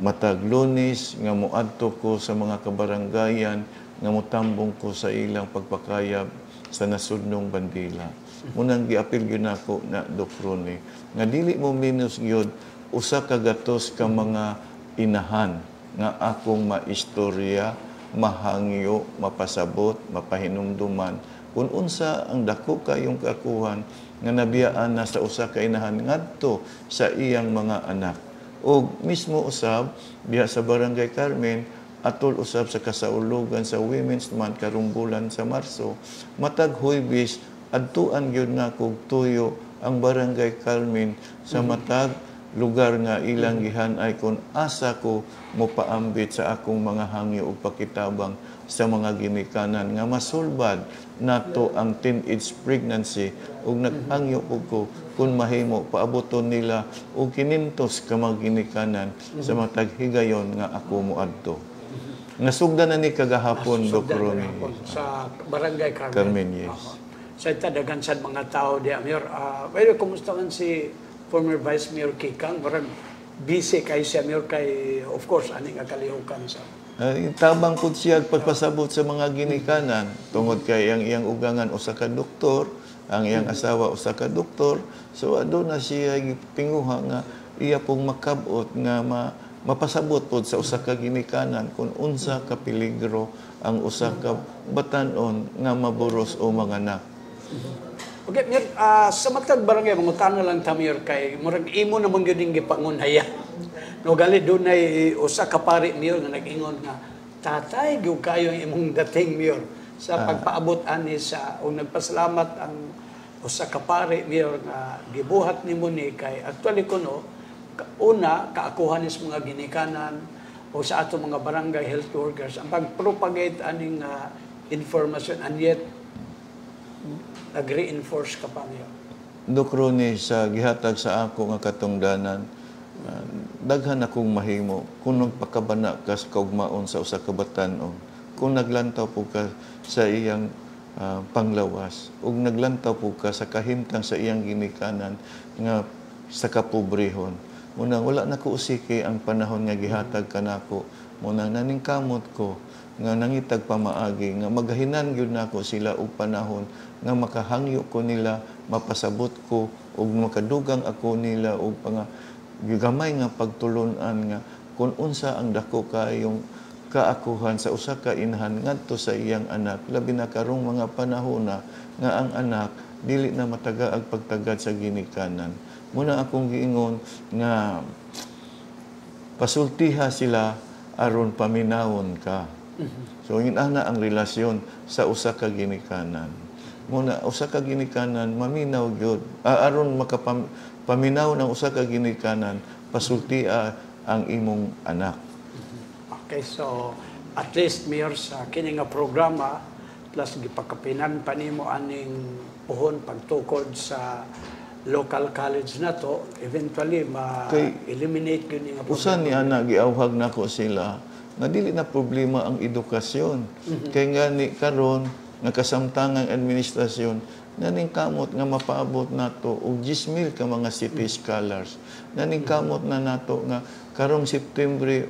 matag Lunes nga moadto ko sa mga kabarangayan nga motambong ko sa ilang pagpakayab sa nasudnong bandila. Munang gi-appeal gyud nako na, Doc Ronnie, nga dili mo minus gyud usa ka gatos ka mga inahan nga akong maistorya, mahangyo, mapasabot, mapahinumduman kung unsa ang dako kayong kakuhan nga nabiyaan na sa usa ka inahan ngadto sa iyang mga anak. O mismo usab diha sa Barangay Carmen atol usab sa kasaulugan sa Women's Month karong bulan sa Marso, matag Huwebes adtuan gyud na kog tuyo ang Barangay Carmen sa matag lugar nga ilang gihan-ay kung asa ko mopaambit sa akong mga hangyo ug pakitabang sa mga ginikanan nga masulbad nato ang teenage pregnancy ug naghangyo ko kung mahimo paaboton nila og 500 ka mga ginikanan sa matag higayon nga ako moadto. Nasugdan na ni kagahapon, Dok Sugdan Ronnie. na ako sa Barangay Carmen. Carmen, yes. Sa itadagan sa mga tao di Mayor. Well, kumusta man si former Vice Mayor Kikang? Parang busy kay siya, Mayor, kay, of course, aning kalihukan sa... Tabang po siya pagpasabot sa mga ginikanan tungod kay iyang ugangan usa ka doktor, ang iyang asawa usa ka doktor. So adto na siya pinguha nga iya pong makabot nga mapasabot pod sa usa ka ginikanan kung unsa ka peligro ang usa ka batan-on nga maburos o manganak. Okay, Mayor, sa matag barangay, mangutana lang ta, Mayor, kay murag imo naman yun yung gipangunaya. No, gali doon ay usa ka pari, Mayor, nga nag-ingon nga, tatay, gyud kayo yung imong dating, Mayor, sa pagpaabot ani sa, o nagpasalamat ang usa ka pari, Mayor, nga gibuhat ni mo ni, kay actually kuno, una, kaakuhan is mga ginikanan, o sa ato mga barangay health workers, ang pag-propagate aning information, and yet, nag-reinforce ka pa niya. Dok Ronnie, sa gihatag sa ako nga katungdanan, daghan akong mahimo kung nagpakabana ka sa kaugmaon sa usa ka batan-on, kung naglantaw po ka sa iyang panglawas, ug naglantaw po ka sa kahimtang sa iyang ginikanan nga sa kapobrehon. Muna wala na ko usiki ang panahon nga gihatag kanako, muna naningkamot ko nga nangitag pamaagi nga magahinan gyud nako sila og panahon nga makahangyo ko nila, mapasabot ko ug makadugang ako nila og gamay nga pagtulunan nga kung unsa ang dako kayong kaakuhan sa usa ka inahan ngadto sa iyang anak, labi na karong mga panahon na nga ang anak dili na matagaag pagtagad sa ginikanan. Muna akong giingon nga pasultiha sila aron paminawon ka. So ana ang relasyon sa usa ka ginikanan. Muna usa ka ginikanan maminaw gyud aron makapaminaw ng usa ka ginikanan, pasultia ang imong anak. Okay, so at least, Mayor, sa kini nga programa, plus gipakapinan pa nimo aning puhon pagtukod sa local college na to, eventually ma-eliminate yun nga programa. Usan ni ana giawhag nako sila nga dili na problema ang edukasyon. Kay nga ni karon nga kasamtangang administrasyon naning kamot nga mapaabot nato og 10,000 ka mga city scholars. Naning kamot na nato nga karong September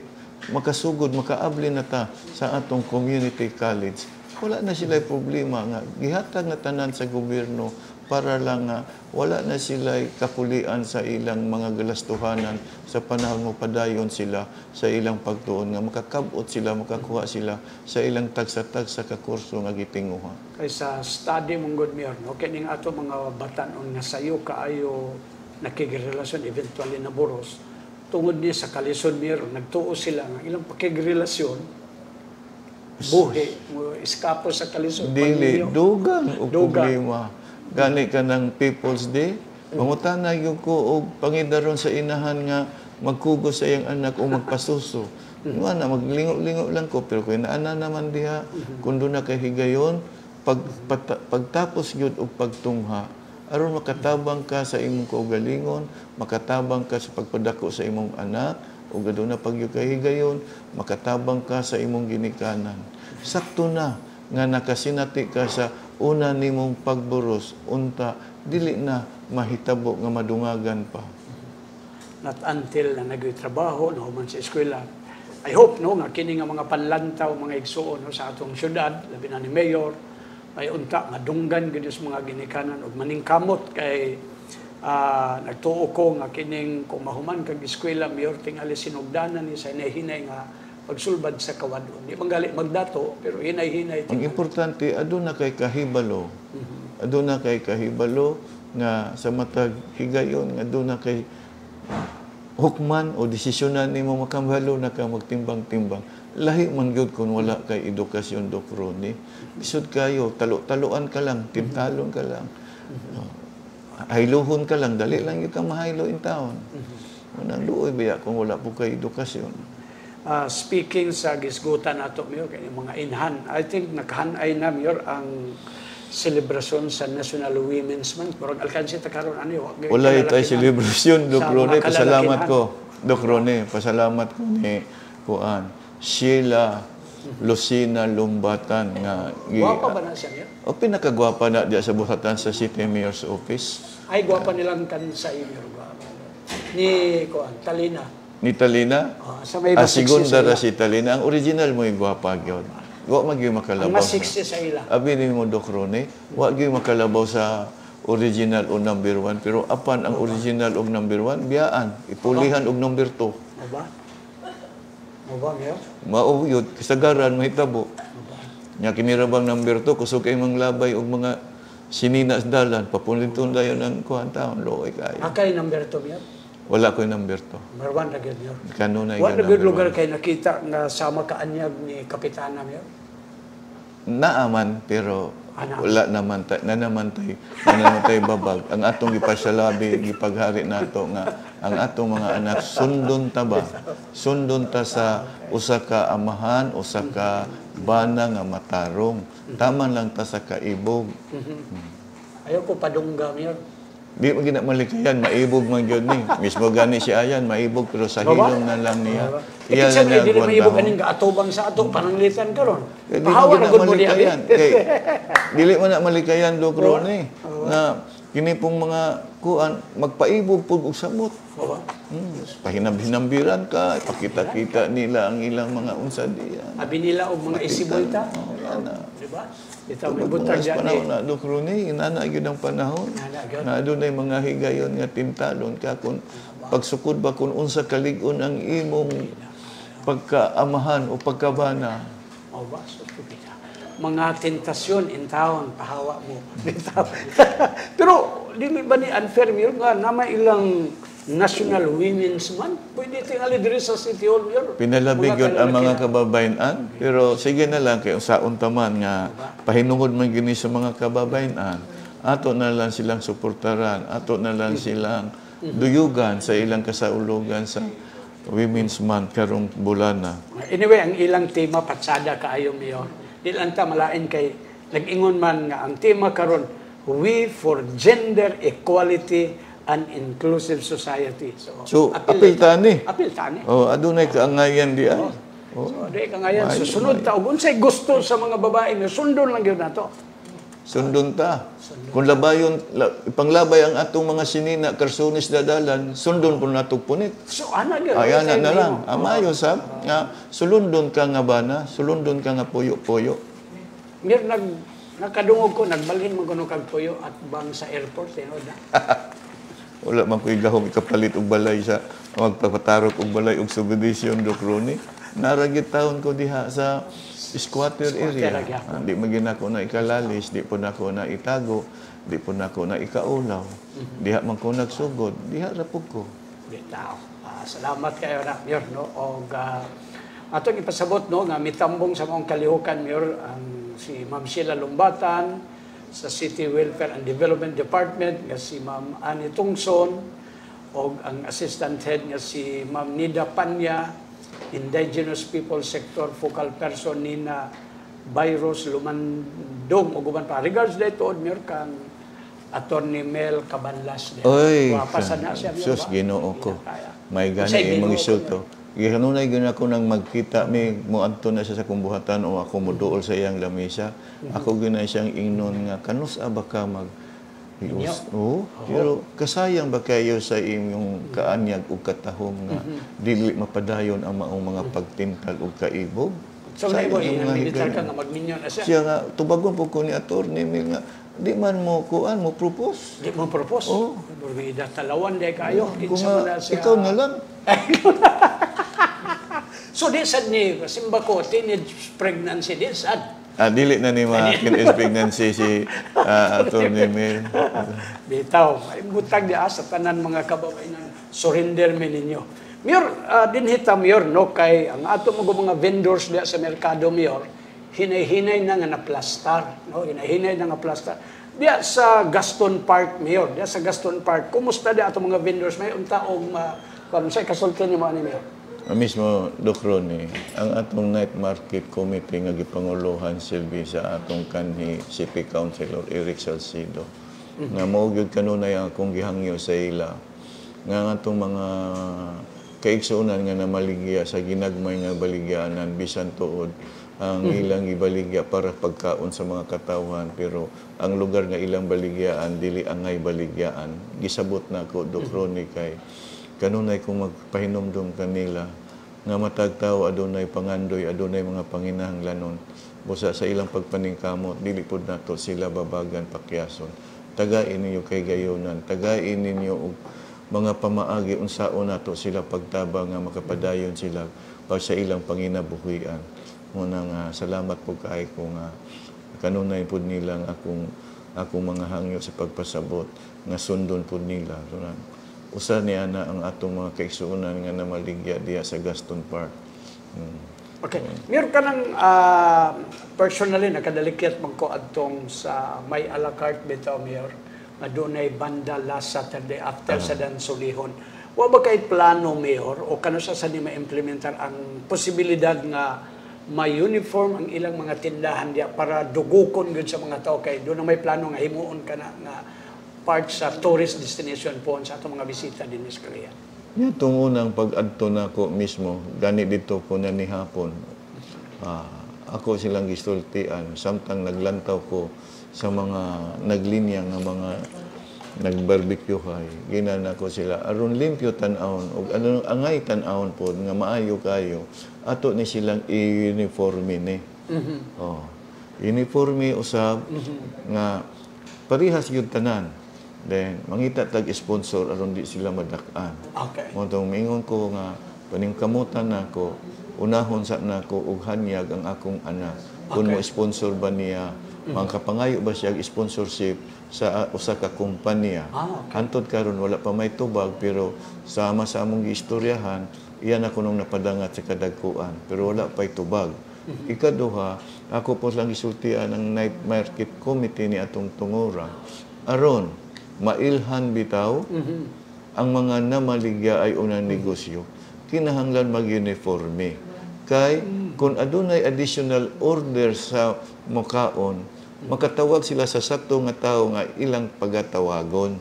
makasugod makaabli na ta sa atong community college. Wala na sila problema nga gihatag na tanan sa gobyerno para lang nga wala na sila kapulian sa ilang mga galastuhanan sa panahon mo padayon sila sa ilang pagtuon nga makakabot sila, makakuha sila sa ilang tagsa-tagsa ka kurso nga gitinguha. Kay sa study mong good, Mayor, no? Kaya ning ato mga batan-on nga sayo kaayo nakigrelasyon eventually na buros, tungod ni sa kalisod, Mayor, nagtuo sila nga ilang pakigrelasyon, buhi, iskapo sa kalisod. Dili, dugang o problema. Gani ka ng People's Day, mangutana yung ko og pangidaron sa inahan nga magkugo sa iyang anak o magpasuso. Na maglingo-lingo lang ko, pero kung naana naman diha, kung doon na kay higayon, pagtapos yun o pagtungha, aron makatabang ka sa imong kaugalingon, makatabang ka sa pagpadako sa imong anak, o doon na pagyud kay higayon, makatabang ka sa imong ginikanan. Sakto na nga nakasinati ka sa una nimong pagburos, unta, dili na mahitabo nga madungagan pa. Not until na nagtrabaho, nahuman sa eskwela. I hope, no, nga kini nga mga panlantaw, mga igsuon, no, sa atong syudad, labi na ni Mayor, ay unta, madunggan gid sa mga ginikanan, o maningkamot kay nagtuo ko nga kining kung mahuman kag eskwela, Mayor, tingali sinugdanan ni sa hinay nga pagsulbad sa kawadon. Di manggali magdato, pero hinay-hinay. Ang importante, aduna kay kahibalo. Aduna kay kahibalo nga sa matag higayon, nga aduna kay hukman o desisyonan nimo makambalo na ka magtimbang-timbang. Lahi man gyud kun wala kay edukasyon, Dok Ronnie. Bisod kayo, talo-taloan ka lang, timtalon ka lang. Hayluhon ka lang, dali lang yung ka mahaylo in taon. Manang luoy biya kung wala po kay edukasyon. Speaking sa gisgutan nato, Mayor, kay mga inhan, I think nakahanay na, Mayor, ang selebrasyon sa National Women's Month. Pero alkansi ta karon ano wala tayo selebrasyon, Dok Ronnie. Pasalamat ko, Dok Ronnie. Pasalamat ko ni Kuan Sheila Lucina Lumbatan nga Gwapa ba na siya niya? o pinakagwapa na diya sa buhatan sa City Mayor's Office. Ay, gwapa nilang kan sa Mayor. Ni Talina. Ni Talina? Sa may segunda ra si Talina. Ang original mo yung gwapa gyud. Wa magyo makalabaw. Ang mas 60 sa ila. Abi ni mo Doc Ronnie, wa gyud makalabaw sa original o number 1. Pero apan ang original og number 1, biyaan. Ipulihan og number 2. Aba? Aba, Mayor? Mao yun, kasagaran, mahitabo. Nya kinirabang number 2, kusog kay manglabay og mga sinina sa dalan, papunitun dayon ang kuhan taon, looy kayo. Akay number 2, Mayor? Wala ko yung number 2. Number 1 na gid, Mayor. Kanunay Wala ka gid lugar kay nakita nga sama kaanyag ni Kapitana, Mayor? Naaman, pero wala naman tay babag. Ang atong gipasyalabi, gipaghari nato nga ang atong mga anak sundon ta ba? Sundon ta sa usa ka amahan, usa ka bana nga matarong. Taman lang ta sa kaibog. Ayaw ko padungga, Mayor. Di mo gina malikayan, maibog man gyud ni. Mismo gani si Ayan, maibog pero sa hilom na lang niya. Iya lang nga dili maibog aning gaatubang sa ato pananglitan karon. Pahawa na gud mo di abi. Dili man na malikayan Doc Ronnie. Nga kini pong mga kuan magpaibog pud og samot. Pahinam-hinambiran ka, ipakita-kita nila ang ilang mga unsa diyan. Abi nila og mga isibolta. Di ba? Ito may butang dyan panahon na Doc Ronnie, inana gyud ang panahon. Na adunay mga higayon nga tintalon ka kung pagsukod ba kung unsa kalig-on ang imong pagkaamahan o pagkabana. O ba? Mga tentasyon in town, pahawa mo. Pero, dili ba ni unfair Mayor nga naman ilang National Women's Month? Pwede tingali diri sa City Hall, Mayor. Pinalabig yun ang mga kababayan. Pero sige na lang, kaya sa untaman nga, pahinungod man gini sa mga kababayan. Ato na lang silang suportaran. Ato na lang silang duyugan sa ilang kasaulugan sa Women's Month karong bulana. Anyway, ang ilang tema, patsada kaayo, Mayor. Di lang ta malain kay, nag-ingon man nga, ang tema karon We for Gender Equality and Inclusive Society. So apil tani. Apil tani. Oh, adunay kaangayan diya. So, adunay kaangayan. Susunod ta. Kung sa'y gusto sa mga babae, sundon lang yun na to. Sundon ta. Kung labayon, ipanglabay ang atong mga sinina, karsunis dadalan, sundon po natong punit. So, ana yun. Ayan na lang. Amayo, sab. Nga, sulundon ka nga bana, sulundon ka nga puyo-puyo. Mir, nakadungog ko, nagbalhin mo kuno kag puyo at bang sa airport. Wala man ko igahong ikapalit og balay sa magpapatarok og balay og subdivision Doc Ronnie. Naragit taon ko diha sa squatter area. Di magin ako na ikalalis, di po na ako na itago, di po na ako na ikaulaw. Diha man ko nagsugod, diha ra pud ko. Bitaw. Salamat kayo na, Mayor, no? Og atong ipasabot, no, nga mitambong sa mong kalihukan, Mayor, ang si Ma'am Sheila Lumbatan, sa City Welfare and Development Department nga si Ma'am Annie Tungson o ang Assistant Head nga si Ma'am Nida Panya, Indigenous People Sector Focal Person Nina Bayros Lumandong o guban pa. Regards dito, Mayor, kang Attorney Mel Cabanlas. Oy, wapasan na siya. Sus, Ginoo ko. May gani imong isulto. Kanunay gina ako nang magkita mi mo adto na siya sa kumbuhatan o ako moduol sa iyang lamesa. Ako gina siyang ingnon nga kanus ba ka mag pero kasayang ba kayo sa inyong kaanyag ug katahom nga dili mapadayon ang maong mga pagtintal ug kaibog. So na mo militar ka nga magminyon na siya. Siya nga tubagon po ko ni attorney mi nga di man mo kuan mo propose. Di mo propose. Oh, burbida talawan day kayo. Ikaw na lang. So, di sad ni simba ko, teenage pregnancy, di sad. Dili na ni mga teenage pregnancy si Attorney Mel. Bitaw, ay butag di sa tanan mga kababayan, surrender mi ninyo. Mayor, dinhita Mayor, no, kay ang ato mga vendors diya sa merkado, Mayor, hinay-hinay na nga na-plastar, no, hinay-hinay na nga plastar. Diya sa Gaston Park, Mayor, diya sa Gaston Park, kumusta diya ato mga vendors? May untaong, kung sa'y kasulti niyo mo, Mayor? Mismo, Doc Ronnie, ang atong Night Market Committee nga gipanguluhan silbi sa atong kanhi CP Councilor Eric Salcido. Nga maugyod kanunay ang akong gihangyo sa ila. Nga atong mga kaigsunan nga namaligya sa ginagmay nga baligyanan bisan tuod ang ilang ibaligya para pagkaon sa mga katawhan, pero ang lugar nga ilang baligyaan dili angay baligyaan. Gisabot na ko Doc Ronnie kay kanunay kung magpahinomdom kanila nga matag tawo adunay pangandoy, adunay mga panginahanglanon. Busa sa ilang pagpaningkamot dili pud nato sila babagan pakyason. Tagain ninyo kay gayonan, tagain ninyo og mga pamaagi unsaon nato sila pagtabang nga makapadayon sila pag sa ilang panginabuhian. Munang salamat po kay kung kanunay po nila akong mga hangyo sa pagpasabot nga sundon po nila. So, usa niya na ang atong mga kaigsuonan nga namaligya diya sa Gaston Park. Okay. Meron ka ng personally nakadalikit man ko adtong sa may a la carte bitaw, Mayor, nga dunay banda last Saturday after sa Dansulihon. Wa ba kay plano, Mayor, o kano sa ni ma-implementar ang posibilidad nga may uniform ang ilang mga tindahan diya para dugukon gud sa mga tao kay doon na may plano nga himuon ka na nga part sa tourist destination po sa atong mga bisita din sa Korea. Yeah, unang pag-adto na ko mismo, gani dito ko na ni hapon. Ako silang gisultian, samtang naglantaw ko sa mga naglinya nga mga nagbarbecue hay. Ginana ko sila aron limpyo tan-awon og ano angay tan-awon pod nga maayo kayo. Ato ni silang i-uniforme ni. Uniforme usab nga parihas gyud tanan. Then mangita tag sponsor aron di sila madak-an. Okay. Montong mingon ko nga paningkamutan nako, unahon sa nako og hanyag ang akong anak. Kung mo sponsor ba niya, mangkapangayo ba siya sponsorship sa usa ka kumpanya. Hantod karon wala pa may tubag pero sama sa among giistoryahan iyan ako nung napadangat sa kadagkuan pero wala pa'y tubag. Ikaduha, ako po lang gisultian ang night market committee ni atong tungura aron mailhan bitaw ang mga namaligya ay unang negosyo kinahanglan mag-uniforme kay kung adunay additional order sa makaon makatawag sila sa sakto nga tao nga ilang pagatawagon.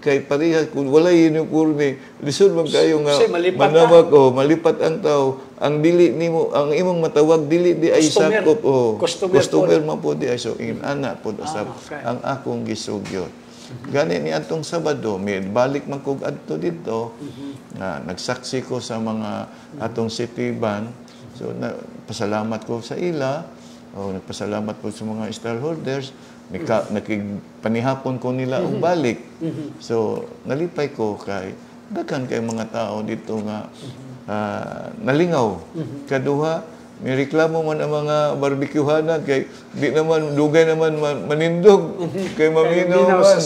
Kay pareha kung wala uniforme, lisod man kayo nga manawag malipat ang tao, ang dili nimo, ang imong matawag dili di ay sakop customer man po di ay so ana pod usab ang akong gisugyot. Gani ni atong Sabado, may balik man kog adto dito, nagsaksi ko sa mga atong city band. So pasalamat ko sa ila. Nagpasalamat po sa mga stakeholders. Nakigpanihapon ko nila ang balik. So, nalipay ko kay daghan kay mga tao dito nga nalingaw. Kaduha, may reklamo man ang mga barbecuehanan kay di naman, dugay naman manindog. Kay maminaw man.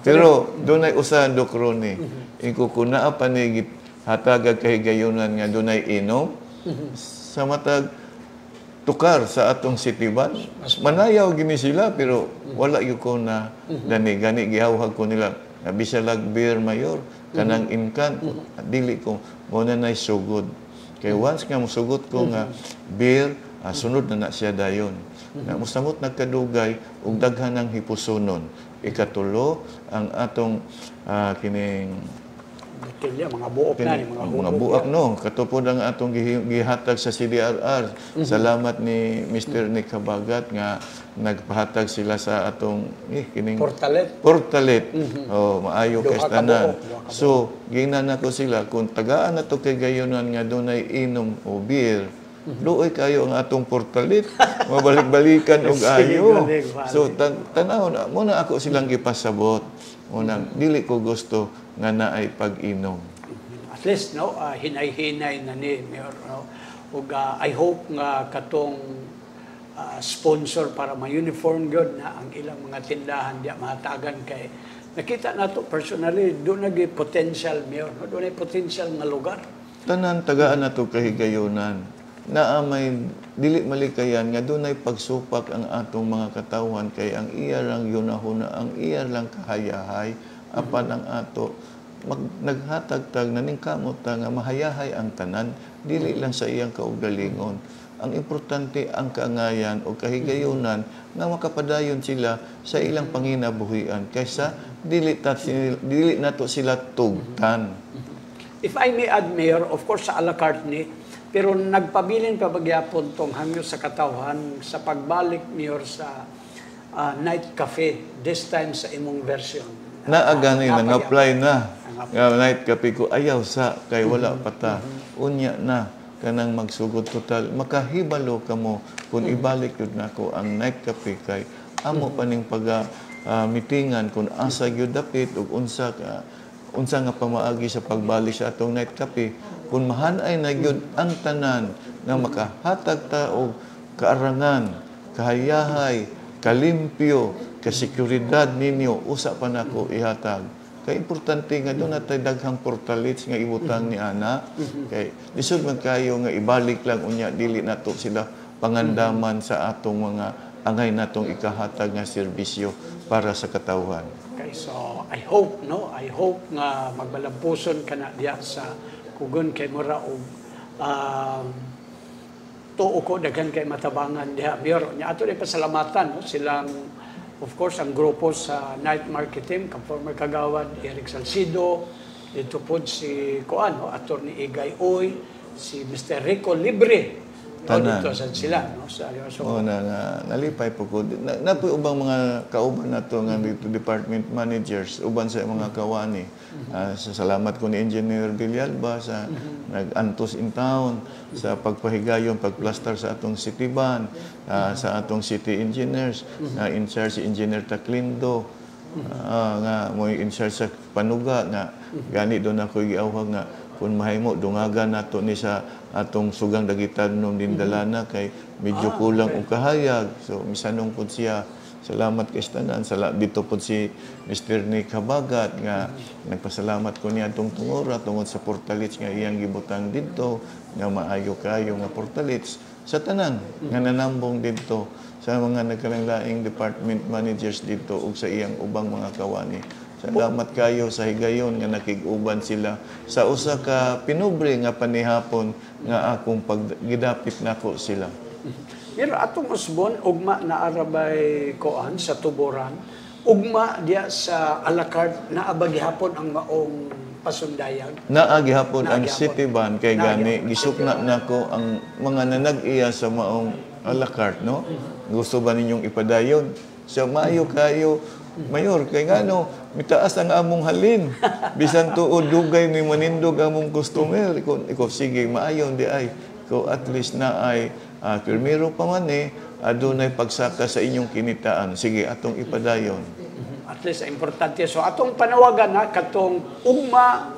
Pero doon ay usahan, Doc Ronnie. Kung naapanigit hatagag kay gayunan nga doon ay inom, sa matag tukar sa atong city bus. Manayaw gini sila pero wala yung ko na gani gihawhag ko nila. Bisalag beer mayor kanang inkan dili ko mo na sugod. Kay once nga mosugot ko nga beer sunod na siya dayon. Na musamot nagkadugay og daghan ng hipusonon. Ikatulo ang atong kining mga buok na mga buak no katupod ang atong gihatag sa CDRR. Salamat ni Mr. Nick Kabagat nga nagpahatag sila sa atong kining portalet. Maayo kay tanan. So ginana ko sila kung tagaan nato kay gayonan nga dunay inom o beer. Luoy kayo ang atong portalit, mabalik-balikan og ayo. So tan-aw mo na ako silang gipasabot. Unang dili ko gusto nga naay pag-inom. At least no, hinay-hinay na ni Mayor no. Ug I hope nga katong sponsor para ma-uniform gyud na ang ilang mga tindahan diya mahatagan kay nakita nato personally do nagi potential Mayor, no? Do na potential nga lugar. Tanan tagaan nato kahigayonan. Naamay dili malikayan nga dunay pagsupak ang atong mga katawhan kay ang iya lang yunahuna ang iya lang kahayahay apan ang ato naghatag-tag naningkamot nga mahayahay ang tanan dili lang sa iyang kaugalingon. Ang importante ang kaangayan o kahigayonan nga makapadayon sila sa ilang panginabuhian kaysa dili nato sila tugtan. If I may add, Mayor, of course sa a la carte ni Pero nagpabilin pa bagyapon tong hangyo sa katawhan sa pagbalik mayor sa night cafe, this time sa imong version. Naagani, nang-apply na. Nga night cafe ko, ayaw sa, kay wala pata. Unya na, kanang magsugod total. Makahibalo ka mo, kung ibalik yun na ko ang night cafe kay amo pa ning mitingan kung asa yun dapit o unsa nga pamaagi sa pagbalik sa atong night cafe. Kung mahanay na yun ang tanan nga makahatag ta og kaarangan, kahayahay, kalimpyo, kasekuridad ninyo, usa pa nako ihatag. Kay importante nga doon natay daghang portalits nga ibutang ni ana. Kay lisod man kayo nga ibalik lang unya dili nato sila pangandaman sa atong mga angay natong ikahatag nga serbisyo para sa katawhan. Okay, so I hope nga magbalampuson kana diya sa kugon kay mura og tuo ko daghan kay matabangan diha. Mayor, nya ato ni pasalamatan no silang of course ang grupo sa night market team, former kagawad Eric Salcido, dito po si Attorney Igay Oy, si Mr. Rico Libre. Tanan. Dito sila, no? So, nalipay po ko. Napoy ubang mga kauban nato nga dito department managers, uban sa mga kawani. Salamat ko ni Engineer Villalba sa nag-antos in town, sa pagpahigayon, pagplaster sa atong city ban, sa atong city engineers, in charge si Engineer Taclindo, nga mo in charge sa panuga, nga gani doon ako giawhag nga kung mahimo dungagan nato ni sa atong sugang dagitan nung dindalana kay medyo kulang og kahayag. So misanong pud siya. Salamat kay tanan. Dito pud si Mr. Nick Habagat nga nagpasalamat ko niya atong tungora tungod sa portalits nga iyang gibutang dito nga maayo kayo nga portalits sa tanan nga nanambong dito sa mga nagkalanglaing department managers dito ug sa iyang ubang mga kawani. Salamat kayo sa higayon nga nakig-uban sila sa usa ka pinubre nga panihapon nga akong paggidapit nako sila. Pero atong usbon ugma na arabay koan sa tuboran, ugma diya sa a la carte naa ba gihapon ang maong pasundayag. Naa gihapon ang city ban kay gani gisukna nako ang mga nanag-iya sa maong a la carte, no? Gusto ba ninyong ipadayon? So maayo kayo Mayor, kay ngano, mitaas ang among halin. Bisan tuod dugay ni manindog among customer. Ikaw sige, maayon di ay. Ikaw at least na ay pirmiro pa man adunay pagsaka sa inyong kinitaan. Sige, atong ipadayon. At least, importante. So, atong panawagan katong ugma,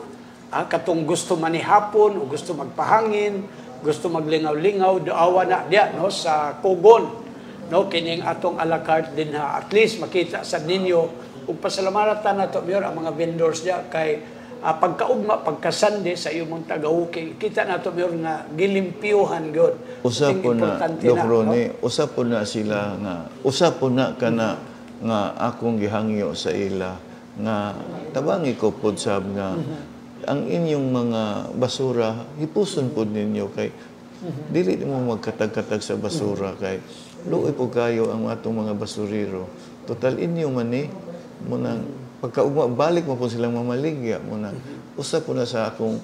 katong gusto manihapon, o gusto magpahangin, gusto maglingaw-lingaw, doawa na diya, no, sa Kugon. No, kining atong a la carte din at least makita sa ninyo ug pasalamatan nato mayor ang mga vendors diya kay pagkaugma pagkasande sa imong tagahuking kita nato mayor nga gilimpyuhan gyud usap po na Docrone usap po na sila nga usap po na kana nga akong gihangyo sa ila nga tabangi ko pod sab nga ang inyong mga basura hipuson pod ninyo kay dili mo magkatag-katag sa basura kay luoy po kayo ang atong mga basurero. Total inyo man munang pagkaugma balik mo po silang mamaligya munang usa po na sa akong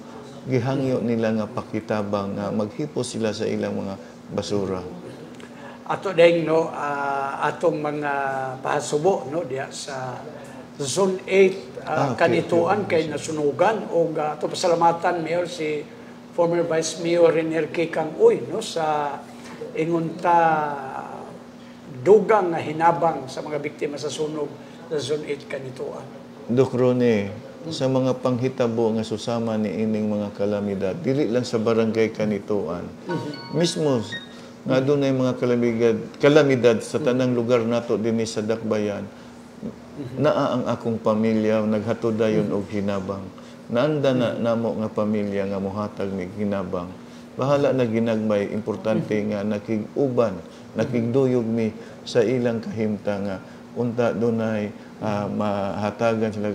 gihangyo nila nga pakitabang nga maghipos sila sa ilang mga basura. Ato ding no atong mga pahasubo no diya sa Zone 8 kanituan kay nasunugan og ato pasalamatan mayor si former Vice Mayor Renier Kikang Uy no sa ingon ta dugang nga hinabang sa mga biktima sa sunog sa Zone 8 kanituan. Docrone, sa mga panghitabo nga susama ni ining mga kalamidad, dili lang sa barangay kanituan. Mismo nga dunay mga kalamidad sa tanang lugar nato dinhi sa Dakbayan. Naa ang akong pamilya naghatod dayon og hinabang. Naanda na namo nga pamilya nga mohatag mig hinabang. Bahala na ginagmay, importante nga nakig-uban, nakigduyog mi sa ilang kahimta nga unta dunay mahatagan sila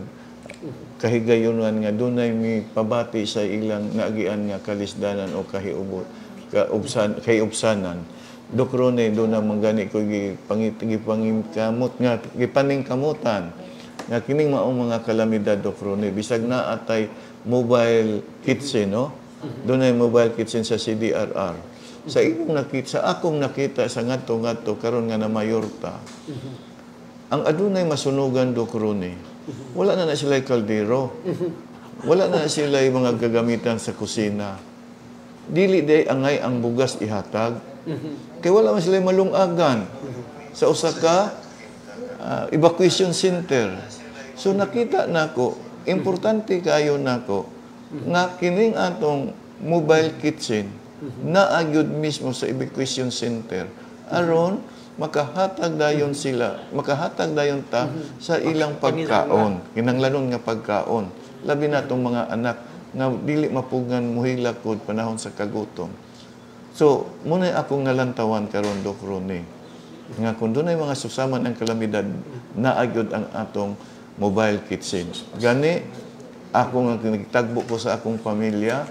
kahigayonan nga dunay mi pabati sa ilang naagian nga kalisdanan o kahiubot, kahiubsanan. Docrone do na manggani ko gipangimkamot nga gipaningkamutan nga kining maong mga kalamidad Docrone bisag na atay mobile kitchen no Doon ay mobile kitchen sa CDRR. Sa inyong nakita, sa akong nakita sa ngadto karon nga na mayorta. Ang adunay masunugan do krone. Wala na sila kaldero. Wala na sila mga gagamitan sa kusina. Dili day angay ang bugas ihatag. Kay wala man sila malungagan sa usa ka evacuation center. So nakita nako, importante kayo nako nga kining atong mobile kitchen na agyud mismo sa evacuation center aron makahatag dayon sila, makahatag dayon ta sa ilang pagkaon, kinahanglanon nga pagkaon. Labi na tong mga anak nga dili mapugan muhilak kod panahon sa kagutom. So, muna akong nalantawan karon Doc Ronnie, nga kung doon ay mga susaman ang kalamidad, naagyod ang atong mobile kitchen. Gani, ako nga nagtagbo ko sa akong pamilya,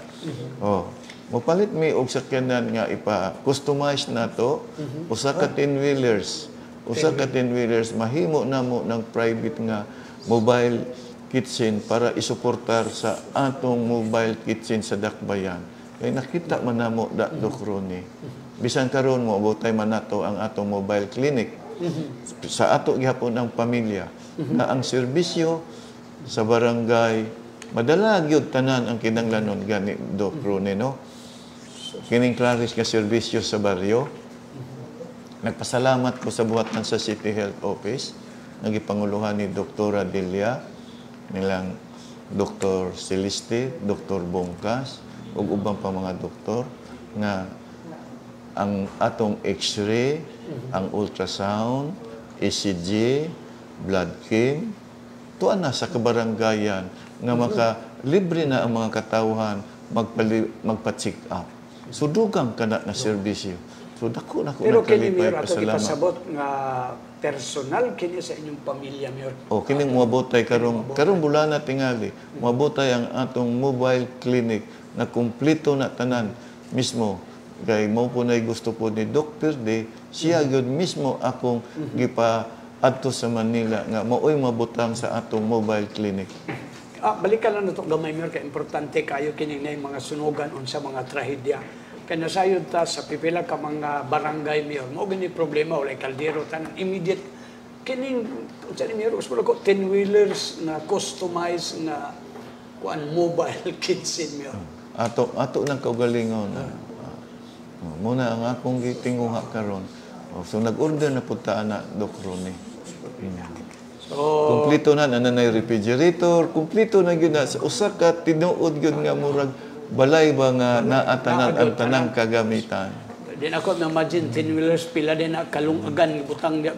mapalit mi og sakyanan nga ipa-customize na to, usa ka 10-wheelers. Usa ka 10-wheelers, mahimo na mo ng private nga mobile kitchen para isuportar sa atong mobile kitchen sa Dakbayan. Kaya nakita man namo Doc Ronnie. Bisan karon mo abotay man nato ang atong mobile clinic sa ato gihapon ang pamilya na ang serbisyo sa barangay madala gyud tanan ang kinahanglanon gani Doc Ronnie, no? Kining Clarice nga serbisyo sa baryo. Nagpasalamat ko sa buhatan sa City Health Office nagipanguluhan ni Dr. Delia, nilang Dr. Celeste, Dr. Bongkas, ug ubang pa mga doktor nga ang atong X-ray, ang ultrasound, ECG, blood chem, tuan na sa kabaranggayan nga maka-libre na ang mga katawhan magpa-check up. So, dugang ka na serbisyo. So, dako na ko pero kini nakalipay, Mayor, ato pasalamat. ipasabot nga personal kini sa inyong pamilya, Mayor. O, kining muabotay karong bulana tingali, muabotay ang atong mobile clinic na kumpleto na tanan mismo. Kay mo po na gusto po ni Dr. D, siya gyud mismo akong gipa-adto sa Manila nga maoy mabutang sa atong mobile clinic. Balikan lang nato gamay, Mayor, kay importante kayo kining na mga sunugan unsa mga trahedya. Kaya nasayod ta sa pipila ka mga barangay, Mayor. Mao gani problema wala kaldero tanan immediate kining unsa ni Mayor usmo ko 10-wheelers na customized na kuan mobile kitchen, Mayor. Ato nang kaugalingon. Muna ang akong gitinguha karon. So nag-order na punta na Doc Ronnie. So kumpleto na nanay refrigerator, kumpleto na gyud na usa ka tinuod gyud nga murag balay ba nga naatanan ang tanang kagamitan. din ako imagine 10-wheelers pila din na kalungagan butang dia.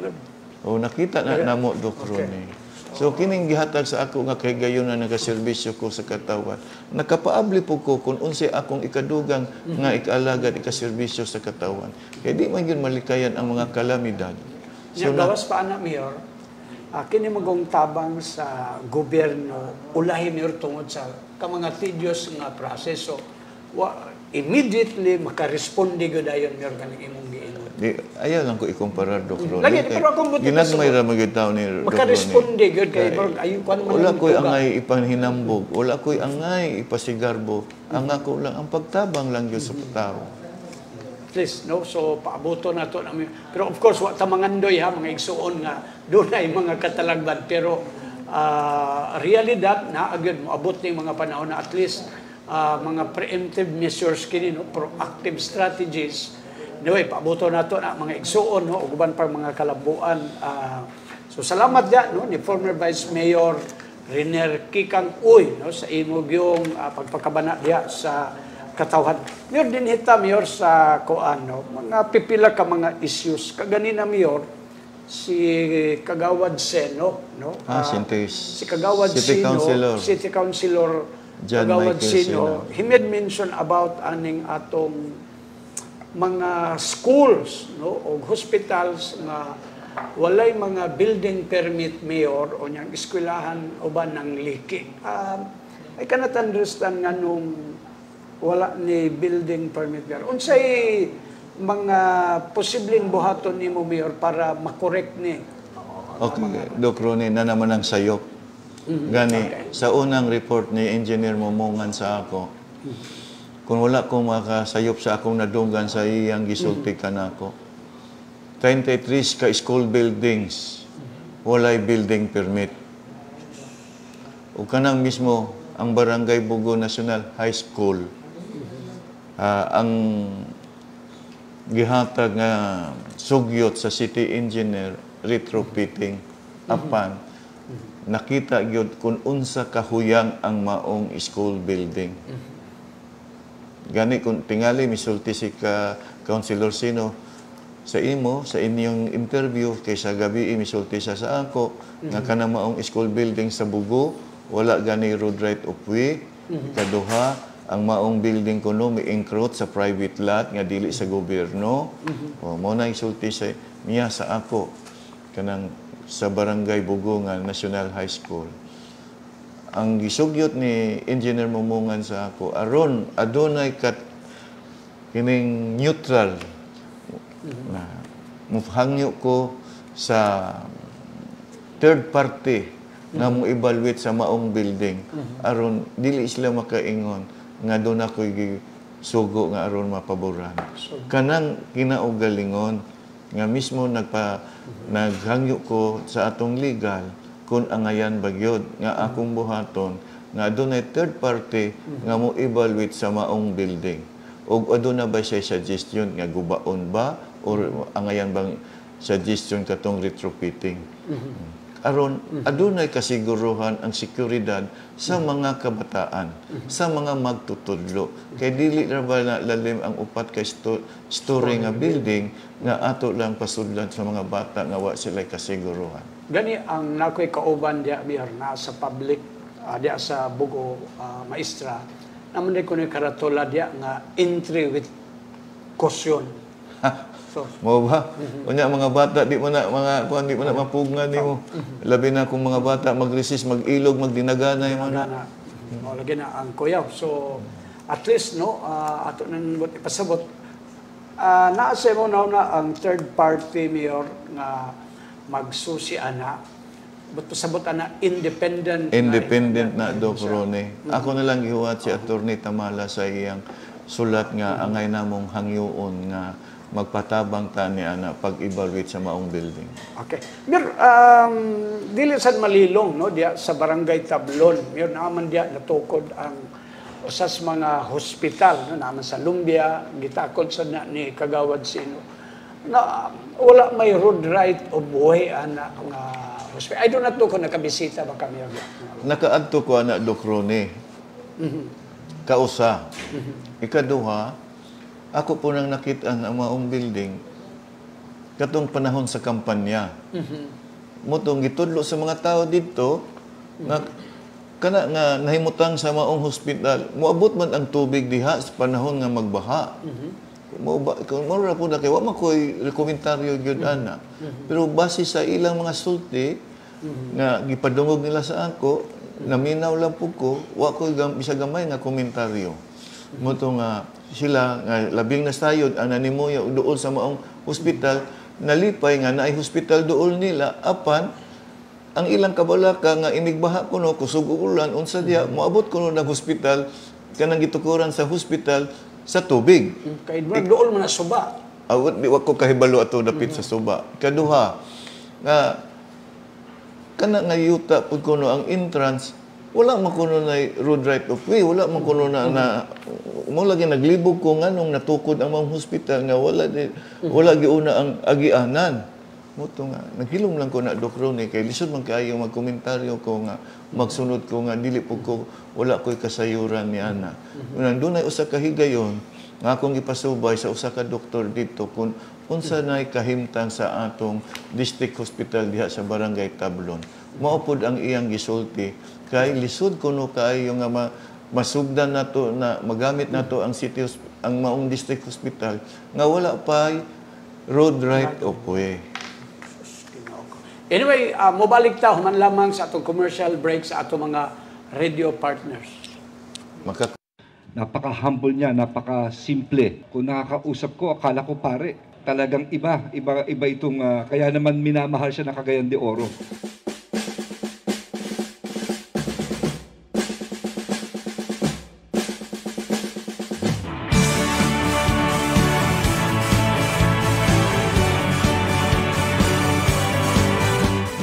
O nakita na namo Doc Ronnie. So kining gihatag sa ako nga kay gayon na nagaserbisyo ko sa katawan. Nakapaabli po ko kung unsay akong ikadugang nga ikaalagad ikaserbisyo sa katawan. Kay di man gyud malikayan ang mga kalamidad. So gawas pa ana, Mayor. Kini magong tabang sa gobyerno ulahi, Mayor, tungod sa mga tedious nga proseso. Immediately makaresponde gyud ayon, Mayor, kaning imong giingon. Ayaw lang ko ikumpara, Doc Ronnie. Lagi, pero akong buti ginagmay ra magid taon ni Doc Ronnie. Makaresponde gyud kay ayon kuan man. Wala ko'y angay ipanhinambog, wala ko'y angay ipasigarbo. Ang ako lang, ang pagtabang lang yun sa tao. Please, no? So, paabuto na to namin. Pero of course, wa ta mangandoy ha, mga igsuon nga, doon ay mga katalagban. Pero, realidad na, agad mo, abot ng mga panahon na at least, mga preemptive measures kini, no? Proactive strategies. Anyway, paabuto na to na mga igsuon, no? Uguban pa mga kalabuan. So, salamat ya, no? Ni former Vice Mayor Riner Kikang Uy, no? Sa imong yung pagpakabana diya sa katawhan. Mayor din hita, Mayor, sa kuano, mga pipila ka mga issues. Kaganina, Mayor, si Kagawad Seno, no? Si Kagawad City Seno, Councilor. City Councilor John Kagawad Michael Seno, he made mention about aning atong mga schools, no, o hospitals na walay mga building permit, Mayor, o niyang eskwelahan uban ng leaking. I cannot understand nga nung wala ni building permit, Mayor. Unsay mga posibleng buhaton nimo, Mayor, para makorek ni? Okay, Doc Ronnie, na naman ang sayop. Gani, sa unang report ni Engineer Momongan sa ako, kung wala ko makasayop sa akong nadunggan sa iyang gisulti kanako. 33 ka school buildings, walay building permit. O kanang mismo, ang Barangay Bugo National High School, ang gihatag nga sugyot sa city engineer, retrofitting, apan, nakita gyud kung unsa kahuyang ang maong school building. Gani kung tingali misulti si Councilor Sino sa imo, sa inyong interview, kaysa gabi misulti sa ako, nga kanang maong school building sa Bugo, wala gani road right of way. Kaduha, ang maong building kuno mi-encroach sa private lot nga dili sa gobyerno. O mo na isulti sa niya sa ako kanang sa Barangay Bugo nga National High School. Ang gisugyot ni Engineer Mumungan sa ako aron adunay kat kining neutral na muhangyo ko sa third party na mo evaluate sa maong building aron dili sila makaingon nga doon ako'y sugo nga aron mapaboran. Kanang kinaugalingon nga mismo naghangyo ko sa atong legal kung angayan bagyod nga akong buhaton nga adunay third party nga mo evaluate sa maong building. O aduna ba siya suggestion nga gubaon ba or angayan bang suggestion katong retrofitting. Aron adunay kasiguruhan ang seguridad sa mga kabataan, sa mga magtutudlo. Kay dili ra ba na lalim ang upat kay story nga building nga ato lang pasudlan sa mga bata nga wa sila kasiguruhan. Gani ang nakoy kauban diya biyar na sa public diya sa Bugo Maestra naman ko ni karatola diya nga entry with caution. So, mo ba? Unya mga bata di mo na mapugngan nimo. Labi na kung mga bata mag-resist, mag-ilog, magdinagana yung na lagi na ang kuyaw. So at least no ato nang ipasabot naasa mo na ang third party mayor nga magsusi ana but pasabot ana independent na Doc Rone. Ako na lang gihuwat si Attorney Tamala sa iyang sulat nga angay namong hangyoon nga magpatabang ta ni ana pag-evaluate sa maong building. Okay. Mir dili sad malilong no diya sa Barangay Tablon. Mir naman diya natukod ang usas mga hospital no naman sa Lumbia gitakod sa na ni Kagawad Sino na wala may road right of way ana nga hospital. I do not know kung nakabisita ba kami. Nakaadto ko ana Doc Rone. Kausa. Ikaduha, ako po nang nakita ang maong building katong panahon sa kampanya. Mutong gitudlo sa mga tao dito na kana nga nahimutang sa maong hospital. Moabot man ang tubig diha sa panahon nga magbaha. Mo ra po na kay wa man koy komentaryo gyud ana. Pero base sa ilang mga sulti nga gipadungog nila sa ako, naminaw lang po ko, wa koy isa gamay nga komentaryo. Moto nga sila nga labing nasayod ang nanimuya dool sa maong hospital nalipay nga naay hospital dool nila apan ang ilang kabalaka nga inigbaha kuno kusog ulan unsa diya moabot kuno nag hospital kanang gitukuran sa hospital sa tubig kay dool man na suba awat di wa ko kahibalo ato dapit sa suba. Kaduha nga kana nga yuta pud kuno ang entrance wala man kuno na road right of way, wala man kuno na mo lagi naglibog ko nganong natukod ang mga hospital nga wala giuna ang agianan. Moto nga naghilom lang ko na Doc Rone kay lisod man kaayo magkomentaryo ko nga magsunod ko nga dili po ko wala ko'y kasayuran ni ana. Nandunay usa ka higayon nga akong gipasubay sa usa ka doktor dito kung unsa nay kahimtang sa atong district hospital diha sa Barangay Tablon. Maupod ang iyang gisulti kay lisod kuno kaayo nga masugdan nato na magamit nato ang city ang maong district hospital nga wala pa road right of way. Anyway, mobalik ta human lamang sa atong commercial break sa atong mga radio partners. Napaka-humble niya, napaka-simple. Kung nakakausap ko, akala ko pare. Talagang iba itong kaya naman minamahal siya na Cagayan de Oro.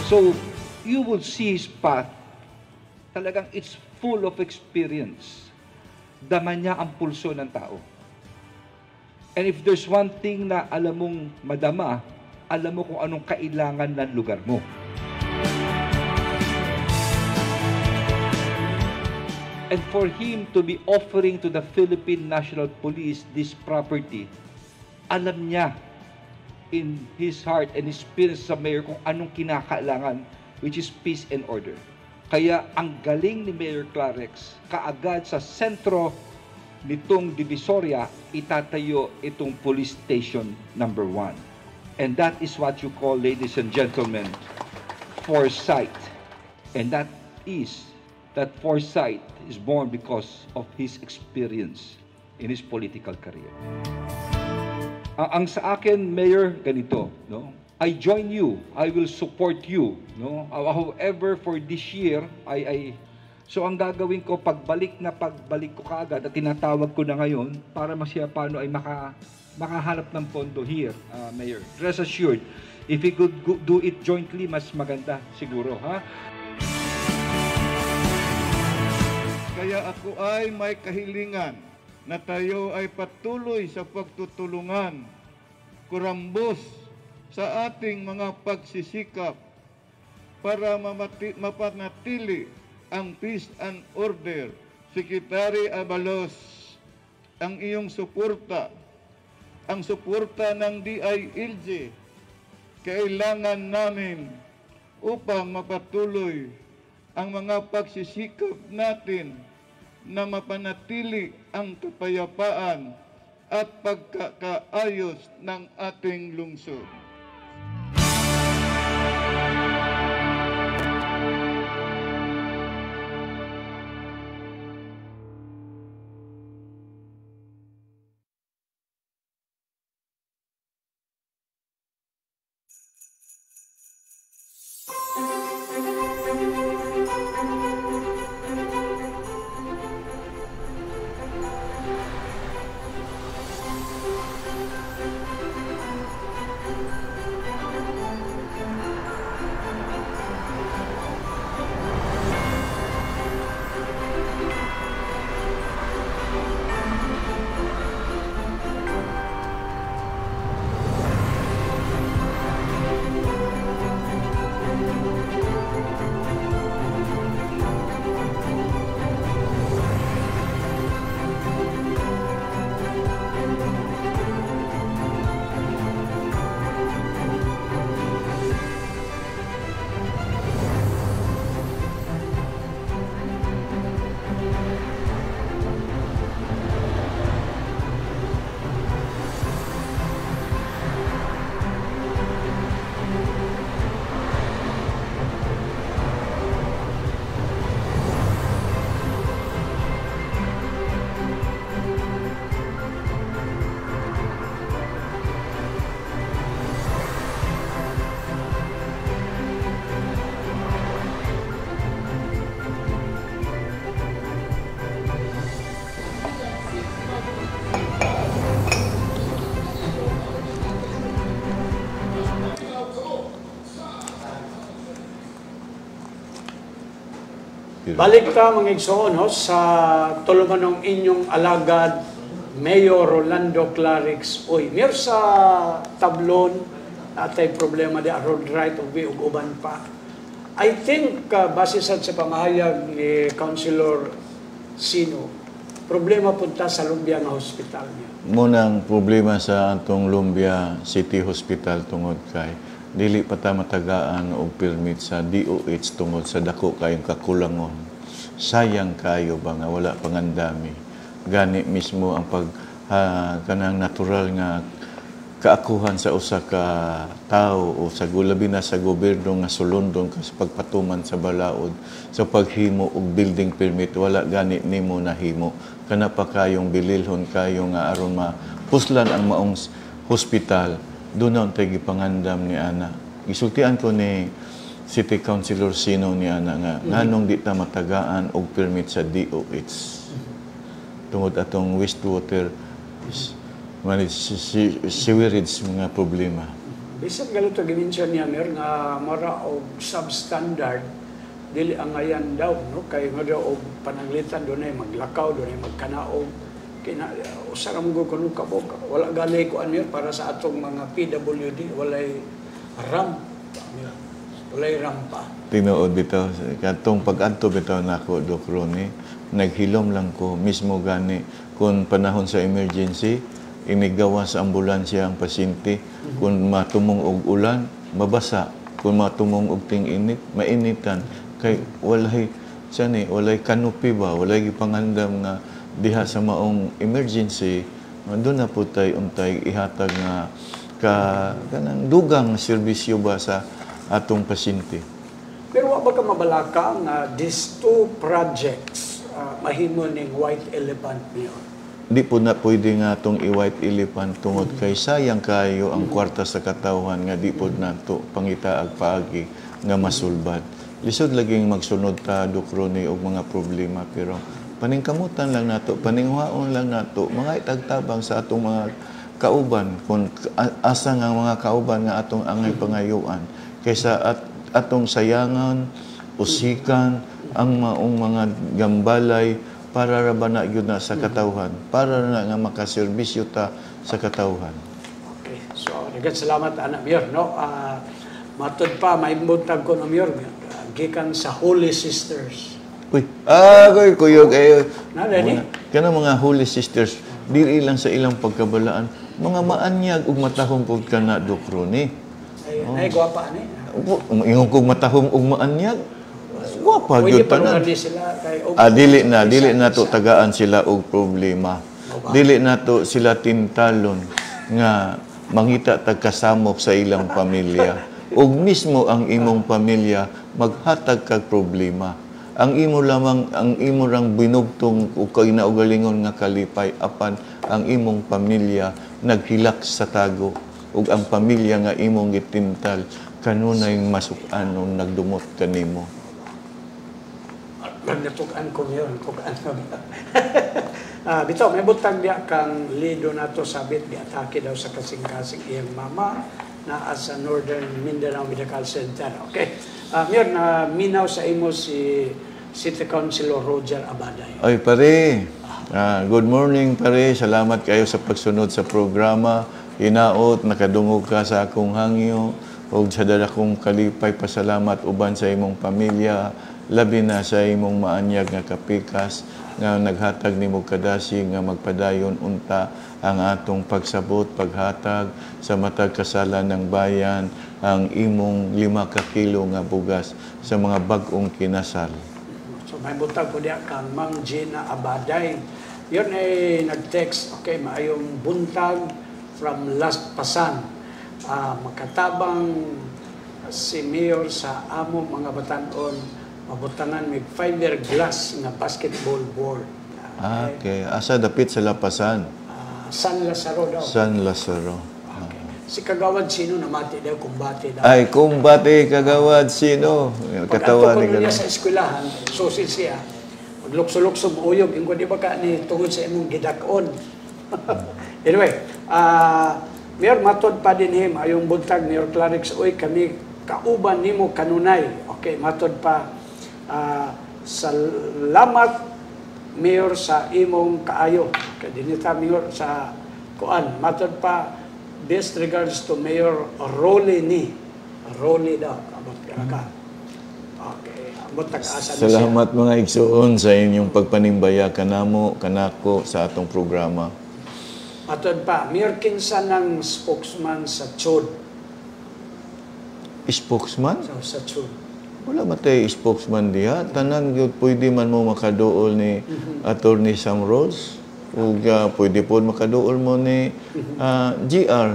So, you will see his path. Talagang it's full of experience. Dama niya ang pulso ng tao. And if there's one thing na alam mong madama, alam mo kung anong kailangan ng lugar mo. And for him to be offering to the Philippine National Police this property, alam niya in his heart and his spirit sa mayor kung anong kinakailangan, which is peace and order. Kaya ang galing ni Mayor Clarex, kaagad sa sentro nitong Divisoria, itatayo itong police station number 1. And that is what you call, ladies and gentlemen, foresight. And that foresight is born because of his experience in his political career. Ang sa akin, Mayor, ganito, no? I join you. I will support you, no? However, for this year, so ang gagawin ko, pagbalik ko kaagad at tinatawag ko na ngayon para masya paano ay makahanap ng pondo here, Mayor. Rest assured, if we could do it jointly, mas maganda siguro, ha? Kaya ako ay may kahilingan na tayo ay patuloy sa pagtutulungan, kurambos sa ating mga pagsisikap para mapanatili ang peace and order. Secretary Abalos, ang iyong suporta, ang suporta ng DILG, kailangan namin upang mapatuloy ang mga pagsisikap natin na mapanatili ang kapayapaan at pagkakaayos ng ating lungsod. Balik ta mga igsoon sa tulumanong inyong alagad, Mayor Rolando Clarix. Uy, Mayor sa tablon, natay problema di road right ug uban pa. I think, base sa pamahayag ni Councilor Sino, problema punta sa Lumbia nga hospital niya. Munang problema sa atong Lumbia City Hospital tungod kay dili pa ta matagaan og permit sa DOH tungod sa dako kayong kakulangon. Sayang kayo ba nga wala pangandami. Gani mismo ang kanang natural nga kaakuhan sa usa ka tao o sa labi na sa gobyerno nga sulondon sa pagpatuman sa balaod sa paghimo og building permit wala gani nimo nahimo kana pa kayong bililhon kayo nga aron mapuslan ang maong hospital doon tay gipangandam ni ana. Gisultian ko ni City Councilor Sino ni ana nga nganong di ta matagaan og permit sa DOH tungod atong wastewater sewerage mga problema. Bisan galito gimension niya mer nga mara og substandard dili ang ayan daw no kay nga daw og pananglitan dunay maglakaw dunay magkanaog kina usa ra mo kuno kabog wala gali ko ano para sa atong mga PWD walay rampa. Tinuod bitaw katong pag-adto bitaw nako Doc Ronnie, naghilom lang ko mismo gani kung panahon sa emergency inigawa sa ambulansya ang pasyente kung matumong og ulan mabasa kung matumong og ting-init mainitan kay walay canopy ba walay gipangandam nga diha sa maong emergency doon na po tayo untay ihatag nga kanang dugang serbisyo ba sa atong pasyente. Pero wa ba ka mabalaka nga these two projects mahimo ning White Elephant niyo? Di po na pwede nga itong i-white elephant tungod kay sayang kayo ang kwarta sa katawhan nga di po na ito pangitaag paagi nga masulbad. Lisod laging magsunod ta Doc Ronnie og mga problema pero paningkamutan lang nato, paningwaon lang nato, mga itagtabang sa atong mga kauban kung asa nga mga kauban nga atong angay pangayuan kaysa atong sayangan, usikan ang maong mga gambalay para ra ba na gyud na sa katawhan, para na nga makaserbisyo ta sa katawhan. Okay. So, salamat anak Mayor no. Matod pa maibuntag ko no Mayor gikan sa Holy Sisters. Uy, kuyog kana mga Holy Sisters dili lang sa ilang pagkabalaan, mga maanyag ug matahong pud kana Doc Ronnie. Ay gwapa ani. Ingon kog matahong ug maanyag. Gwapa gyud tanan. Dili na to tagaan sila og problema. Dili na to sila tintalon nga mangita tagkasamok sa ilang pamilya. Ug mismo ang imong pamilya maghatag kag problema. Ang imo rang binugtong ug kinaugalingon nga kalipay apan ang imong pamilya naghilak sa tago ug ang pamilya nga imong gitintal kanunay masuk-an nung nagdumot kanimo. Natukan ko yun. Bitaw, may butang diya kang lido na to sabit, di-atake daw sa kasing-kasing iyang mama na sa Northern Mindanao Medical Center. Okay. Mayor, minaw sa imo si City Councilor Roger Abaday. Ay, pare. Good morning, pare. Salamat kayo sa pagsunod sa programa. Hinaot, nakadungog ka sa akong hangyo. O sa dala kong kalipay, pasalamat uban sa imong pamilya. Labi na sa imong maanyag nga kapikas nga naghatag nimo kadasi nga magpadayon unta ang atong pagsabot, paghatag sa matag kasalan ng bayan ang imong 5 ka kilo nga bugas sa mga bag-ong kinasal. So may butag po diya kang Mang Gina Abaday. Yun ay nag-text, okay, maayong buntag from Las Pasan. Makatabang si Mayor sa amo mga batanon mabutangan may fiberglass nga basketball board. Okay. Asa dapit sa Lapasan? San Lazaro daw. San Lazaro. Okay. Si Kagawad Sino namati daw, kumbate daw. Ay, kumbate Kagawad Sino. Katawan ni niya sa eskwelahan, susil siya. Maglukso-lukso mo uyog. Yung di ba ka ni tungod sa imong gidakon. Anyway, Mayor, matod pa din him, ayong buntag, Mayor Clarix, uy, kami kauban nimo kanunay. Okay, matod pa. Salamat Mayor sa imong kaayo. Kaya dinita Mayor sa kuan. Matod pa, best regards to Mayor Rolly ni. Rolly daw. Abot ka. Okay. Abot tag-asa na salamat siya. Mga igsuon sa inyong pagpanimbaya kanamo, kanako sa atong programa. Matod pa, Mayor kinsa ng spokesman sa CHOD. Spokesman? Sa CHOD. Wala matay spokesman diha. Tanan gyud pwede man mo makaduol ni Attorney Sam Rose. Ug pwede po makaduol mo ni GR.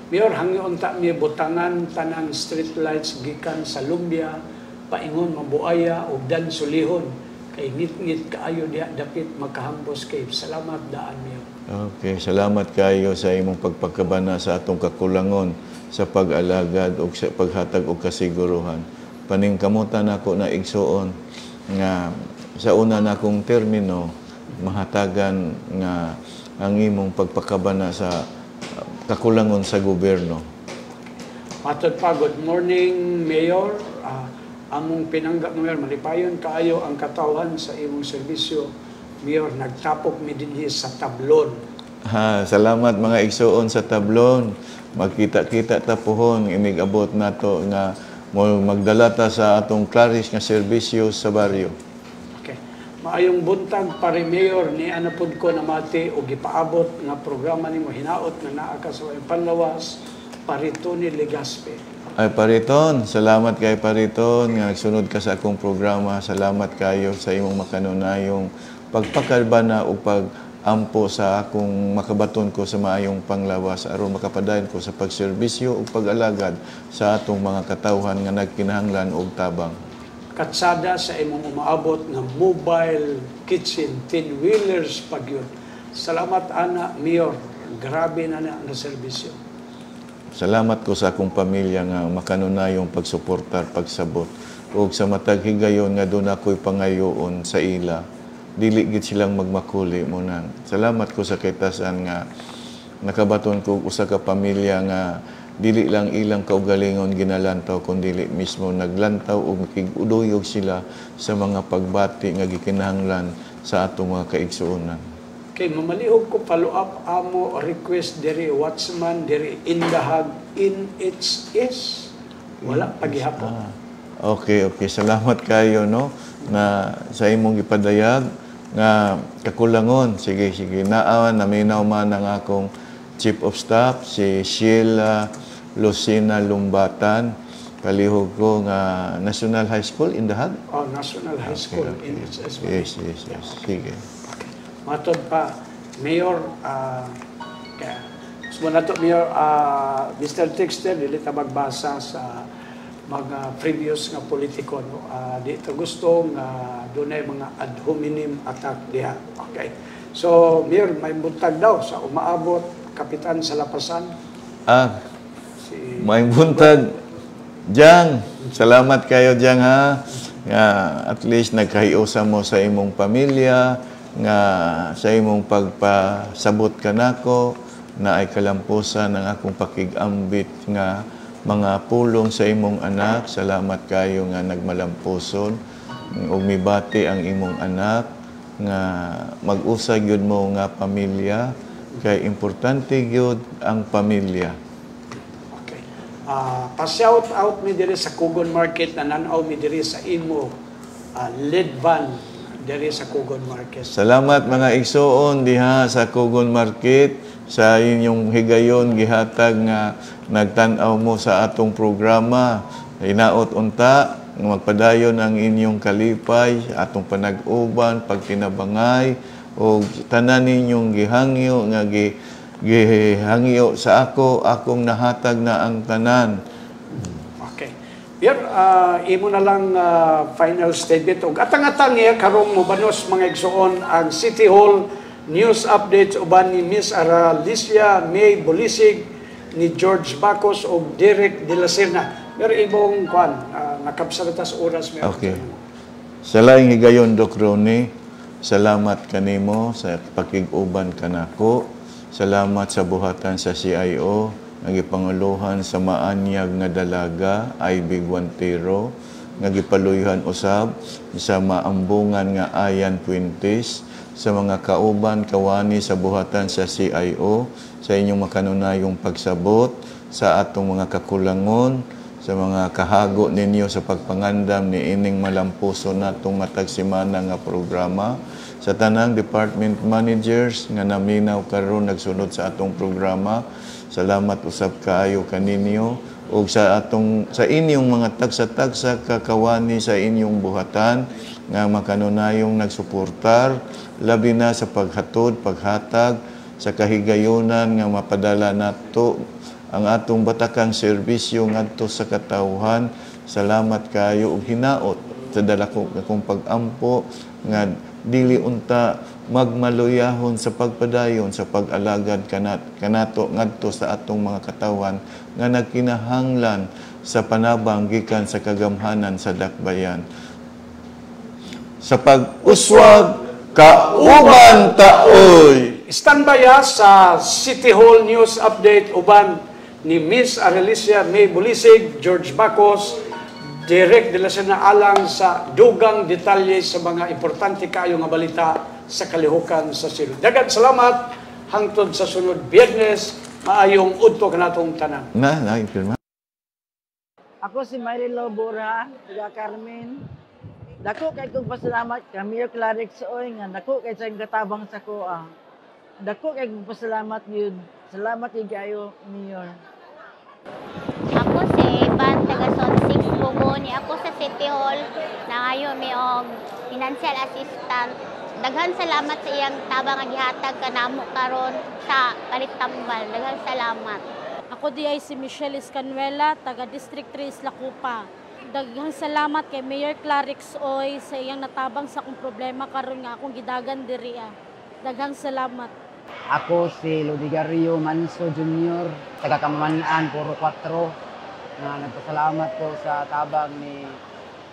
Mayor, hangyon ta mi butangan tanang street lights gikan sa Lumbia, paingon mabuaya ug dan sulihon. Kay ngit-ngit kaayo diha dapit makahambos kay salamat daan Mayor. Okay, salamat kayo sa imong pagpagkabana sa atong kakulangon sa pag-alagad o sa paghatag o kasiguruhan. Paningkamutan ako na igsuon nga sa una na akong termino, mahatagan nga ang imong pagpakabana sa kakulangon sa gobyerno. Matod pa, good morning, Mayor. Among pinanggap Mayor, malipayon kaayo ang katawhan sa imong serbisyo. Mayor, nagtapok mi dinhi sa Tablon. Salamat mga igsuon sa Tablon. Magkita-kita tapuhon, imig-abot nato nga magdala ta sa atong Clarice nga serbisyo sa baryo. Okay. Maayong buntag pare Mayor ni anapod ko na mati o gipaabot nga programa nimo hinaot nga naa ka sa panlawas Pariton ni Legazpi. Ay Pariton, salamat kay Pariton nga nagsunod ka sa akong programa. Salamat kayo sa imong makanunayong pagpakalbana o pag-ampo sa akong makabaton ko sa maayong panglawas aron makapadayon ko sa pagserbisyo o pag-alagad sa atong mga katawhan nga nagkinahanglan og tabang. Katsada sa imong umaabot nga mobile kitchen, 10-wheelers pagyud. Salamat ana Mayor, grabe na nga serbisyo. Salamat ko sa akong pamilya nga makanunayong pagsuportar, pagsabot ug sa matag higayon nga doon ako'y pangayoon sa ila. Dili gid silang magmakuli mo nang. Salamat ko sa kaitasan nga nakabaton ko usa ka pamilya nga dili lang ilang kaugalingon ginalantaw kundi dili mismo naglantaw ug makig-uduyog sila sa mga pagbati nga gikinahanglan sa atong mga kaigsuonan. Kay mamalihog ko follow up amo request diri watchman diri indahag in its is wala pagihapon. Okay. Salamat kayo no na sa imong gipadayag nga kakulangon. Sige. Naawan naminaw man ang akong Chief of Staff si Sheila Lucina Lumbatan. Palihog ko nga National High School Indahag. National High School in its is. Yes. Sige. Matod pa, Mayor, sumunod to Mayor, Mr. Texter, dili ta magbasa sa mga previous nga politiko. No? Dito gusto nga doon ay mga ad hominem attack diha. Okay. So, Mayor, may buntag daw sa umaabot, Kapitan sa Lapasan. May buntag. Jang, salamat kayo Jang ha. Nga at least nagkahiusa mo sa imong pamilya, nga sa imong pagpasabot kanako na ay kalampusan ng akong pakigambit nga mga pulong sa imong anak. Salamat kayo nga nagmalampuson ug mibati ang imong anak nga mag-usay gyud mo nga pamilya kay importante gyud ang pamilya. Okay. Pa-shout out mi diri sa Kugon Market na nanaw mi diri sa imo lead van diri sa Kugon Market. Salamat mga igsoon diha sa Kugon Market sa inyong higayon gihatag nga nagtan-aw mo sa atong programa. Hinaot unta nga magpadayon ang inyong kalipay, atong panag-uban, pagtinabangay o tanan ninyong gihangyo nga gihangyo sa akong nahatag na ang tanan. Here, imo na lang final statement. Og atang-atang niya, karong mubanos mga igsoon ang City Hall news updates uban ni Miss Aralicia May Bulisig, ni George Bacos o Derek De La Serna. Pero ibong nakapsalita sa oras. Okay. Sa laing higayon, Doc Ronnie, salamat kanimo sa pakig-uban kanako. Salamat sa buhatan sa CIO. Nagipanguluhan sa maanyag nga dalaga ay Biguantero, nagipaluyhan usab sa maambungan nga Ayan Puentes, sa mga kauban kawani sa buhatan sa CIO, sa inyong makanunayong pagsabot sa atong mga kakulangon, sa mga kahago ninyo sa pagpangandam ni ining malampuso natong matag semana nga programa, sa tanang department managers nga naminaw karon nagsunod sa atong programa. Salamat usab kaayo kaninyo ug sa inyong mga tagsa-tagsa kakawani sa inyong buhatan nga makanunayong nagsuportar labi na sa paghatod, paghatag sa kahigayonan nga mapadala nato ang atong batakang serbisyo ngadto sa katawhan. Salamat kaayo ug hinaot sa dala kong pag-ampo nga dili unta magmaluyahon sa pagpadayon sa pag-alagad kanato ngadto sa atong mga katawan nga nagkinahanglan sa panabang gikan sa kagamhanan sa dakbayan. Sa pag-uswag Kauban taoy. Standby sa City Hall News Update uban ni Miss Arelicia May Bulisig, George Bacos, Direk de la Sena alang sa dugang detalye sa mga importante kayo nga balita sa kalihukan sa Cebu. Daghang salamat hangtod sa sunod Biyernes, maayong udto kanatong tanan. Pirma. Ako si Marilyn Lobora, taga Carmen. Dako kay kong pasalamat kay Mayor Clarix Oy nga dako kay sa gatabang sa koa. Dako kay kong pasalamat yun. Salamat kayo, Mayor. Ako si Van taga Zone 6 Bugoni. Ako sa City Hall na ngayon may financial assistant. Daghan salamat sa iyang tabang nga gihatag kanamo karon sa Palitambal. Daghan salamat. Ako di ay si Michelle Escanuela, taga District 3 Isla Cupa. Daghang salamat kay Mayor Clarix Oy sa iyang natabang sa akong problema karon nga akong gidagan diri. Daghang salamat. Ako si Ludigario Manso Jr., taga Kamanian, Puro 4, na nagpasalamat ko sa tabang ni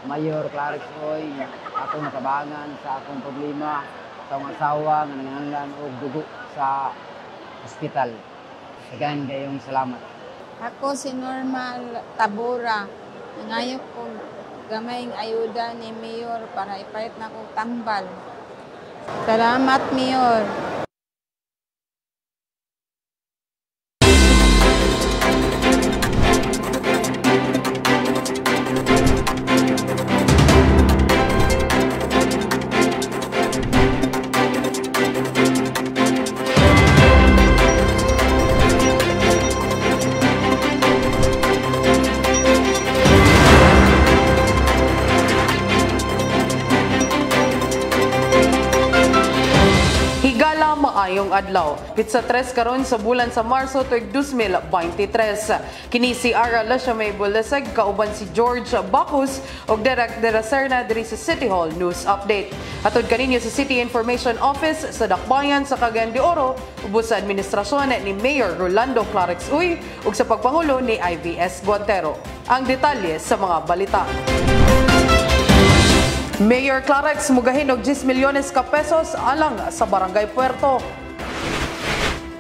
Mayor Clarix Oy, atong natabangan sa akong problema sa akong asawa nga nanganglan og dugo sa ospital. Daghang kayong salamat. Ako si Norma Tabora. Ngayon ko gamayng ayuda ni Mayor para ipalit na kong tambal. Salamat, Mayor. Maayong adlaw. Pitsa 3 karon sa bulan sa Marso tuig 2023. Kini si Ara Lasha May Bulisig kauban si George Bacos ug Direk de la Serna diri sa City Hall News Update. Hatod kaninyo sa City Information Office sa Dakbayan sa Cagayan de Oro ubos sa administrasyon ni Mayor Rolando Clarix Uy ug sa pagpangulo ni IVS Guantero. Ang detalye sa mga balita. Mayor Clarix mugahin og 10 milyones ka pesos alang sa Barangay Puerto.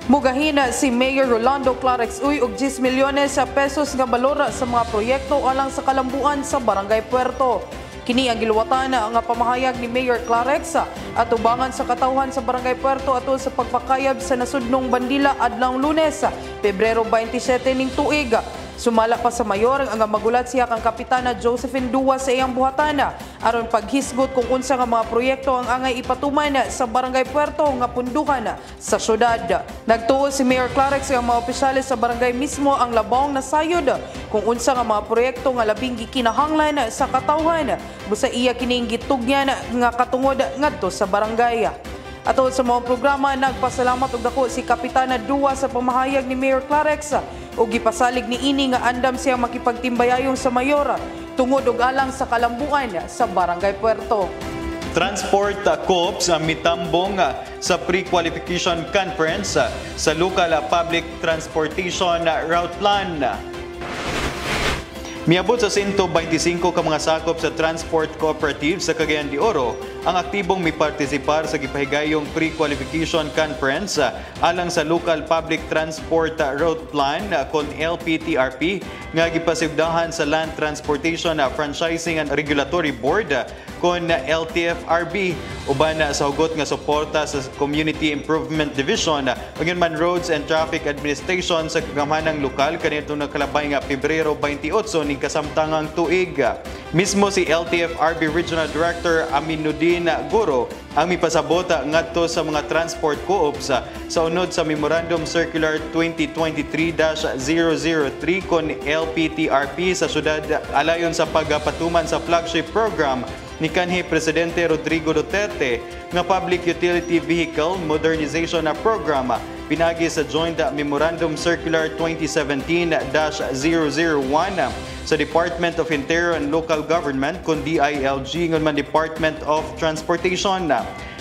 Mugahin si Mayor Rolando Clarix Uy og 10 milyones sa pesos nga balora sa mga proyekto alang sa kalambuan sa Barangay Puerto. Kini ang giluwatan nga pamahayag ni Mayor Clarix at ubangan sa katawhan sa Barangay Puerto atol sa pagpakayab sa nasudnong bandila adlong Lunes, Pebrero 27 ning tuig. Sumala pa sa mayor ang magulat siya kang Kapitana Josephine Dua sa iyang buhatana aron paghisgot kung unsa nga mga proyekto ang angay ipatuman sa Barangay Puerto nga punduhan sa syudad. Nagtuo si Mayor Clarix ang mga opisyales sa barangay mismo ang labawng nasayod kung unsa nga mga proyekto nga labing gikinahanglan sa katawhan busa iya kining gitugyan nga katungod ngadto sa barangay. Atol sa mga programa, nagpasalamat og dako si Kapitana Dua sa pamahayag ni Mayor Clarix ug gipasalig ni ini nga andam siya makipagtimbayayong sa mayor tungod og alang sa kalambuan sa Barangay Puerto. Transport Co-ops mitambong sa pre-qualification conference sa local public transportation route plan. Miabot sa 125 ka mga sakop sa transport cooperative sa Cagayan de Oro ang aktibong mipartisipar sa gipahigayong pre-qualification conference alang sa local public transport route plan kon LPTRP nga gipasigdahan sa Land Transportation Franchising and Regulatory Board kon LTFRB uban sa hugot nga suporta sa Community Improvement Division ug man Roads and Traffic Administration sa kagamhanang lokal kanito nakalabay nga Pebrero 28 ning kasamtangang tuig. Mismo si LTFRB Regional Director Aminuddin Guro ang mipasabota ngadto sa mga transport co-ops sa unod sa Memorandum Circular 2023-003 kon LPTRP sa syudad alayon sa pagpatuman sa flagship program ni kanhi Presidente Rodrigo Duterte nga Public Utility Vehicle Modernization Program pinagi sa Joint Memorandum Circular 2017-001 sa Department of Interior and Local Government kun DILG ngon man Department of Transportation.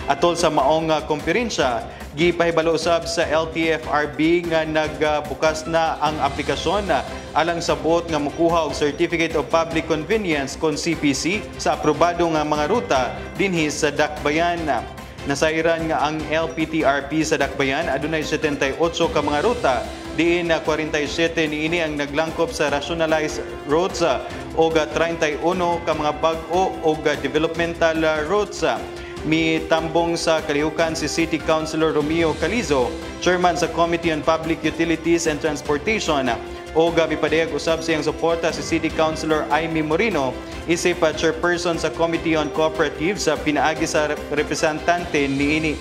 Atol sa maong komperensya, gipahibalo usab sa LTFRB nga nagbukas na ang aplikasyon alang sa buot nga mokuha og Certificate of Public Convenience kon CPC sa aprobado nga mga ruta dinhi sa Dakbayan. Nasairan nga ang LPTRP sa Dakbayan adunay 78 ka mga ruta diin na 47 niini ang naglangkop sa rationalized routes o 31 ka mga bag-o o developmental routes. Mitambong sa kalihukan si City Councilor Romeo Calizo, Chairman sa Committee on Public Utilities and Transportation, o gipadayag usab siyang suporta si City Councilor Amy Moreno, isip Chairperson sa Committee on Cooperatives sa pinaagi sa representante niini.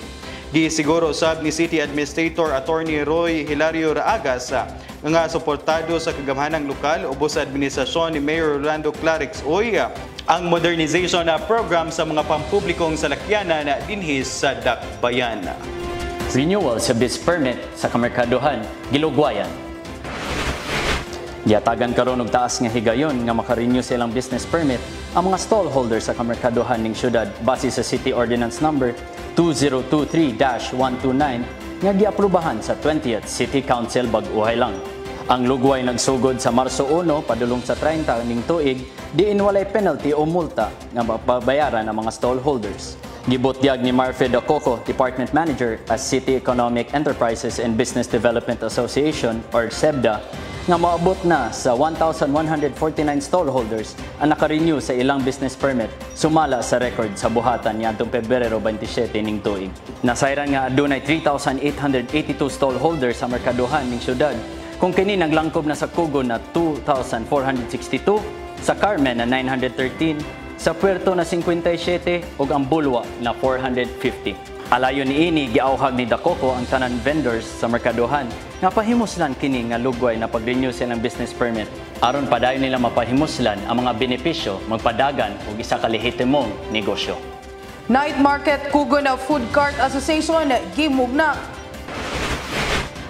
Gisiguro usab ni City Administrator Attorney Roy Hilario Raagas nga suportado sa kagamhanang lokal ubos sa administrasyon ni Mayor Rolando Clarix Uy ang modernization program sa mga pampublikong salakyanan dinhi sa Dakbayan. Renewal sa business permit sa kamerkaduhan Gilugwayan. Yatagan karon og taas nga higayon nga maka-renew silang business permit ang mga stallholders sa kamerkaduhan ning syudad base sa City Ordinance Number 2023-129 nga giaprubahan sa 20th City Council bag-uhay lang. Ang lugway nagsugod sa Marso 1 padulong sa 30 ning tuig diin walay penalty o multa nga mapabayaran ang mga stallholders. Gibutyag ni Marfred Acoco, Department Manager as City Economic Enterprises and Business Development Association or SEBDA nga moabot na sa 1,149 stallholders ang naka-renew sa ilang business permit sumala sa record sa buhatan niadtong Pebrero 27 ning tuig. Nasayran nga adunay 3,882 stallholders sa merkaduhan ning syudad kung kini naglangkob na sa Kugon na 2,462, sa Carmen na 913, sa Puerto na 57 ug ang Bulwa na 450. Alayon niini giauhag ni Dacoco ang tanan vendors sa merkaduhan nga pahimuslan kini nga lugway na pag-renew silang business permit aron padayon nila mapahimuslan ang mga benepisyo magpadagan og isa ka lehitimong negosyo. Night Market Kugon Food Cart Association gimugna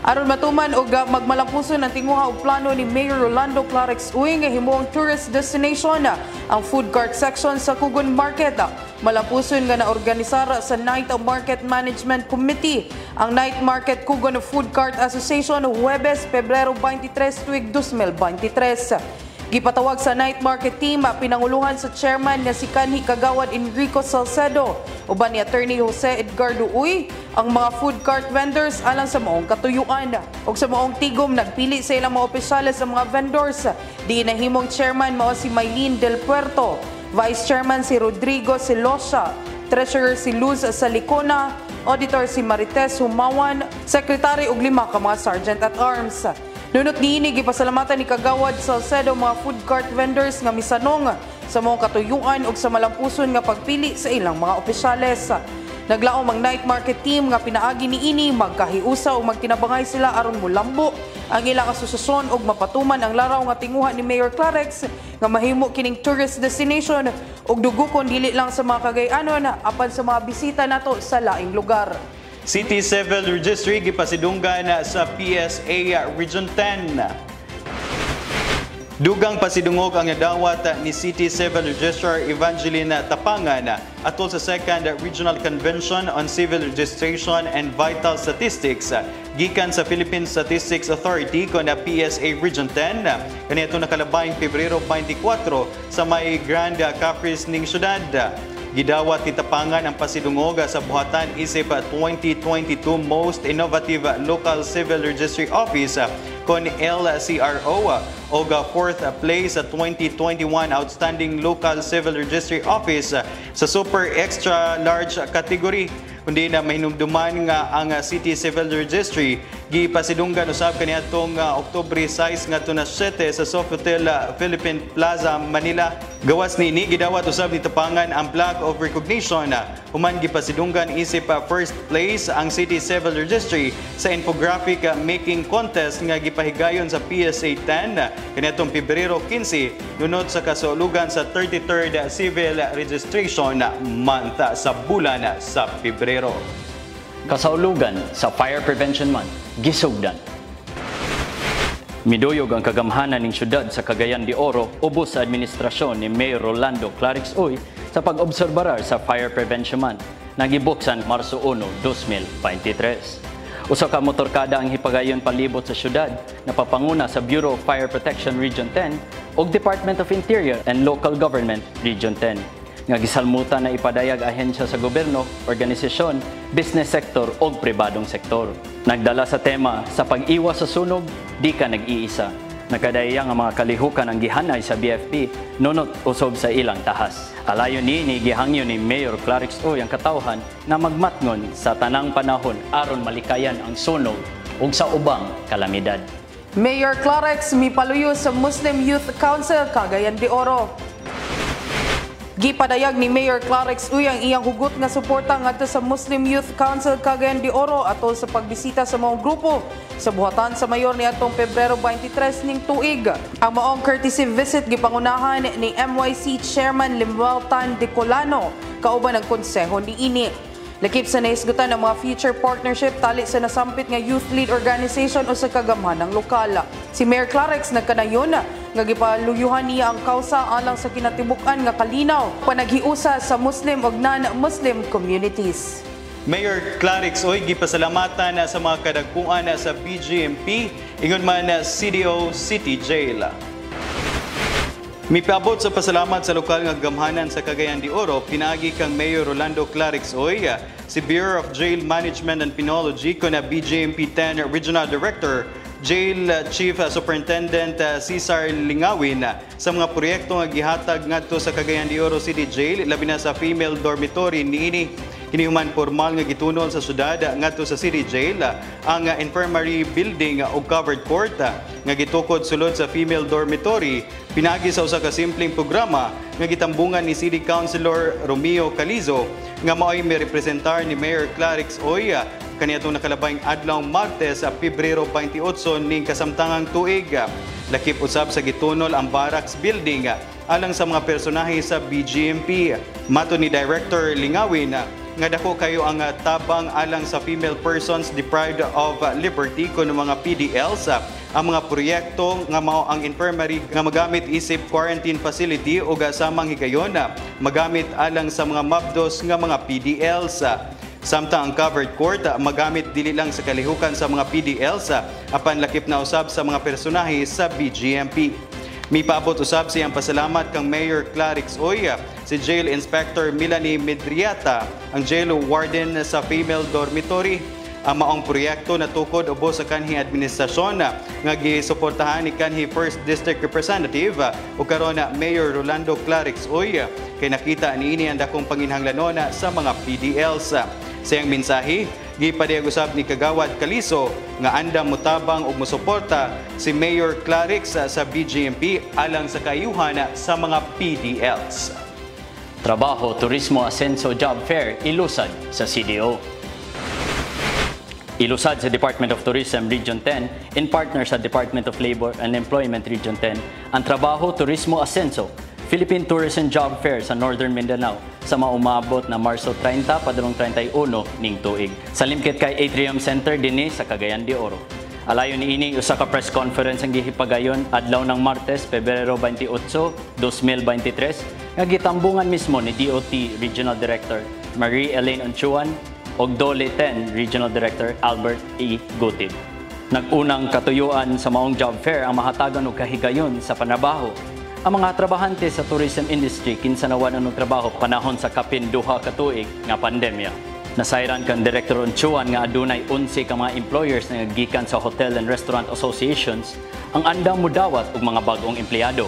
aron matuman og magmalampuson ang tinguha og plano ni Mayor Rolando Clarix Uy nga himuong tourist destination ang food cart section sa Kugon Market. Malampuson nga naorganisar sa Night Market Management Committee ang Night Market Kugon Food Cart Association Huwebes, Pebrero 23 tuig 2023. Gipatawag sa Night Market Team pinanguluhan sa chairman na si kanhi Kagawad Enrico Salcedo uban ni Attorney Jose Edgardo Uy ang mga food cart vendors alang sa maong katuyuan ug sa maong tigom nagpili sa ilang mga opisyales sa mga vendors. Di nahimong chairman mao si Maylene Del Puerto, Vice Chairman si Rodrigo Silosa, Treasurer si Luz Salicona, Auditor si Marites Humawan, Secretary ug 5 ka mga Sergeant at Arms. Nunot niini gipasalamatan ni Kagawad Salcedo mga food cart vendors nga misanong sa mga katuyuan ug sa malampuson nga pagpili sa ilang mga opisyales. Naglaom ang Night Market Team nga pinaagi niini magkahiusa ug magtinabangay sila aron molambo ang ilang asosasyon ug mapatuman ang laraw nga tinguha ni Mayor Clarix nga mahimo kining tourist destination ug dugukon dili lang sa mga Cagayanon apan sa mga bisita nato sa laing lugar. City Civil Registry gipasidunggan sa PSA Region 10. Dugang pasidungog ang nadawat ni City Civil Registrar Evangeline Tapangan atol sa 2nd Regional Convention on Civil Registration and Vital Statistics gikan sa Philippine Statistics Authority kon na PSA Region 10 kaniadto nakalabayng Pebrero 24 sa may Grand Caprice ning syudad. Gidawat ni Tapangan ang pasidungog sa buhatan isip 2022 Most Innovative Local Civil Registry Office kon LCRO o 4th place sa 2021 Outstanding Local Civil Registry Office sa Super Extra Large category. Kundi na mahinumduman nga ang City Civil Registry gipasidunggan usab kaniadtong Oktubre 6 ngadto na 7 sa Sofitel Philippine Plaza, Manila. Gawas niini gidawat usab ni Tapangan ang plaque of recognition human gipasidunggan isip first place ang City Civil Registry sa infographic making contest nga gipahigayon sa PSA 10 kaniadtong Pebrero 15 lunod sa kasulugan sa 33rd Civil Registration Month sa bulan sa Pebrero. Kasaulugan sa Fire Prevention Month, gisugdan. Miduyog ang kagamhanan ng syudad sa Cagayan de Oro ubos sa administrasyon ni Mayor Rolando Clarix Uy sa pag-obserbarar sa Fire Prevention Month na gibuksan Marso 1, 2023. Usa ka motorkada ang hipagayon palibot sa syudad na papanguna sa Bureau of Fire Protection Region 10 ug Department of Interior and Local Government Region 10. nga gisalmutan na ipadayag ahensya sa gobyerno, organisasyon, business sector o pribadong sektor. Nagdala sa tema sa pag-iwas sa sunog, di ka nag-iisa. Nakadaya nga mga kalihukan ang gihanay sa BFP, nunot usog sa ilang tahas. Alayon ni gihangyo ni Mayor Clarix Uy ang katawhan na magmatngon sa tanang panahon aron malikayan ang sunog ug sa ubang kalamidad. Mayor Clarix mipaluyo sa Muslim Youth Council Cagayan de Oro. Gipadayag ni Mayor Clarix Uy ang iyang hugot nga suporta ngadto sa Muslim Youth Council Cagayan de Oro atol sa pagbisita sa maong grupo sa buhatan sa mayor niadtong Pebrero 23 ning tuig. Ang maong courtesy visit gipangunahan ni MYC Chairman Limuel Tan de Colano kauban ang konseho niini. Lakip sa naisgutan ng mga future partnership tali sa nasampit nga youth lead organization o sa kagamhanang lokal. Si Mayor Clarix nagkanayon nga gipaluyuhan niya ang kausa alang sa kinatibukan nga kalinaw panaghiusa sa Muslim ug non-Muslim communities. Mayor Clarix Uy gipasalamatan sa mga kadagpuan sa BGMP ingon man CDO City Jail. Mipaabot sa pasalamat sa lokal nga gamhanan sa Cagayan de Oro, pinaagi kang Mayor Rolando Clarix Uy, si Bureau of Jail Management and Penology kuna BJMP 10 Regional Director, Jail Chief Superintendent Cesar Lingawin sa mga proyekto nga gihatag ngadto sa Cagayan de Oro City Jail, labi na sa female dormitory niini. Kinihuman formal nga gitunol sa syudad ngadto sa City Jail ang infirmary building o covered court nga gitukod sulod sa female dormitory, pinagi sa usa ka simpleng programa nga gitambungan ni City Councilor Romeo Calizo nga mao'y may representar ni Mayor Clarix Uy kaniadtong nakalabayng adlaw Martes sa Pebrero 28 ning kasamtangang tuig. Lakip usab sa gitunol ang barracks building alang sa mga personahe sa BGMP. Mato ni Director Lingawin nga dako kayo ang tabang alang sa female persons deprived of liberty kuno mga PDLs ang mga proyekto nga mao ang infirmary nga magamit isip quarantine facility o samang higayon magamit alang sa mga mabdos nga mga PDLs. Samtang ang covered court magamit dili lang sa kalihukan sa mga PDLs apan lakip na usab sa mga personahe sa BGMP. Mipaabot usab siyang pasalamat kang Mayor Clarix Uy, si Jail Inspector Melanie Medriata, ang jail warden sa female dormitory. Ang maong proyekto na tukod ubos sa kanhi administrasyon nga gisuportahan ni kanhi First District Representative o karon Mayor Rolando Clarix Uy kay nakita niini ang dakong panginhanglanon sa mga PDLs. Sayang mensahe, gipadayag usab ni Kagawad Calizo nga andam mutabang ug mosuporta si Mayor Clarix sa BGMP alang sa kayuhan sa mga PDLs. Trabaho, Turismo, Asenso Job Fair ilusad sa CDO. Ilusad sa Department of Tourism Region 10 in partner sa Department of Labor and Employment Region 10 ang Trabaho, Turismo, Asenso Philippine Tourism Job Fair sa Northern Mindanao sa maumabot na Marso 30 padulong 31 ning tuig. Sa limkit kay Atrium Center dinhi sa Cagayan de Oro. Alayon niini usa ka press conference ang gihipagayon adlaw ng Martes, Pebrero 28, 2023 nga gitambungan mismo ni DOT Regional Director Marie Elaine Onchuan ug DOLE 10 Regional Director Albert E. Gutib. Nag-unang katuyuan sa maong job fair ang mahatagan og kahigayon sa panabaho. Ang mga trabahante sa tourism industry kinsa nawanan og trabaho panahon sa kapin duha ka tuig nga pandemya. Nasayran kang Director Onchuan nga adunay 11 ka mga employers na gikan sa Hotel and Restaurant Associations ang andam mudawat og mga bag-ong empleyado.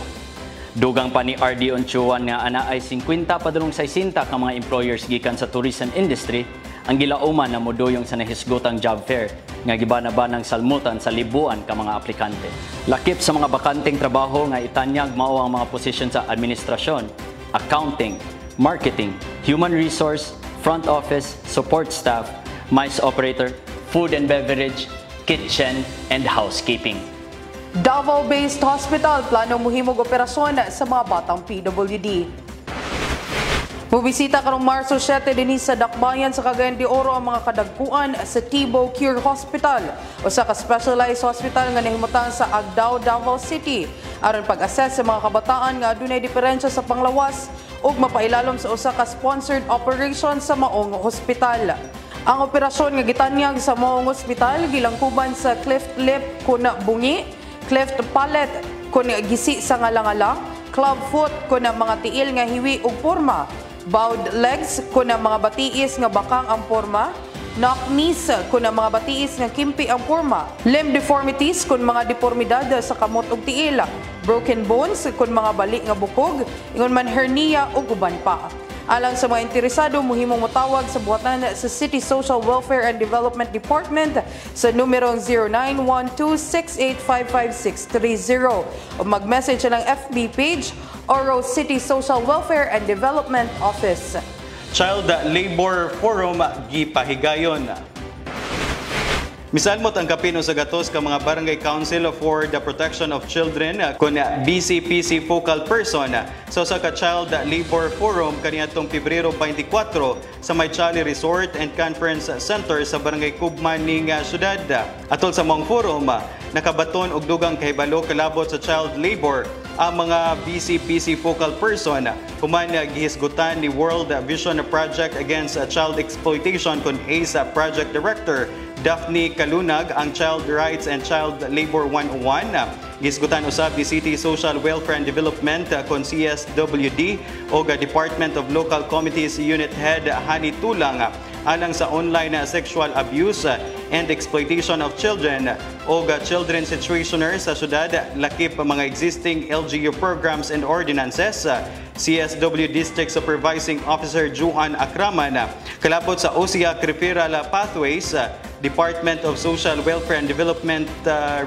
Dugang pa ni RD Onchuan nga ana ay 50 padulong 60 ka mga employers gikan sa tourism industry ang gilauman na moduyong sa nahisgotang job fair nga gibana-banang salmutan sa libuan ka mga aplikante. Lakip sa mga bakanteng trabaho nga itanyag mao ang mga posisyon sa administrasyon, accounting, marketing, human resource, front office, support staff, MICE operator, food and beverage, kitchen, and housekeeping. Davao-based hospital plano muhimog operasyon sa mga batang PWD. Mubisita karong Marso 7 dinhi sa Dakbayan sa Cagayan de Oro ang mga kadagkuan sa Tibo Cure Hospital, usa ka specialized hospital nga nahimutang sa Agdao, Davao City, aron pag-assess sa mga kabataan nga adunay diferensya sa panglawas ug mapailalom sa usa ka sponsored operation sa maong hospital. Ang operasyon nga gitanyag sa maong hospital gilangkuban sa cleft lip kuna bungi, cleft palate kuna gisi sa ngala-ngala, club foot kuna mga tiil nga hiwi ug porma, bowed legs kun ang mga batiis nga bakang ang porma, knock knees kun ang mga batiis nga kimpi ang porma, limb deformities kun mga deformidad sa kamot ug tiil, broken bones kun mga bali nga bukog, ingon man hernia ug uban pa. Alang sa mga interesado, muhimong motawag sa buhatan sa City Social Welfare and Development Department sa numerong 0912-6855-630 o mag-message ng FB page Oro City Social Welfare and Development Office. Child Labor Forum gipahigayon. Misalmot ang kapino sa gatos ka mga Barangay Council for the Protection of Children kun BCPC focal person sa ka Child Labor Forum kaniadtong Pebrero 24 sa Maychali Resort and Conference Center sa Barangay Kubman ning syudad. Atol sa mong forum, nakabaton og dugang kahibalo kalabot sa child labor ang mga BCPC focal person human gihisgutan ni World Vision Project Against Child Exploitation kun ACE Project Director Daphne Kalunag ang Child Rights and Child Labor 101. Gisgutan usab ni City Social Welfare and Development kon CSWD o Department of Local Committees Unit Head Hani Tulang alang sa online sexual abuse and exploitation of children o children situationers sa syudad lakip mga existing LGU programs and ordinances. CSW District Supervising Officer Juan Akraman kalabot sa OSIAC Referral Pathways, Department of Social Welfare and Development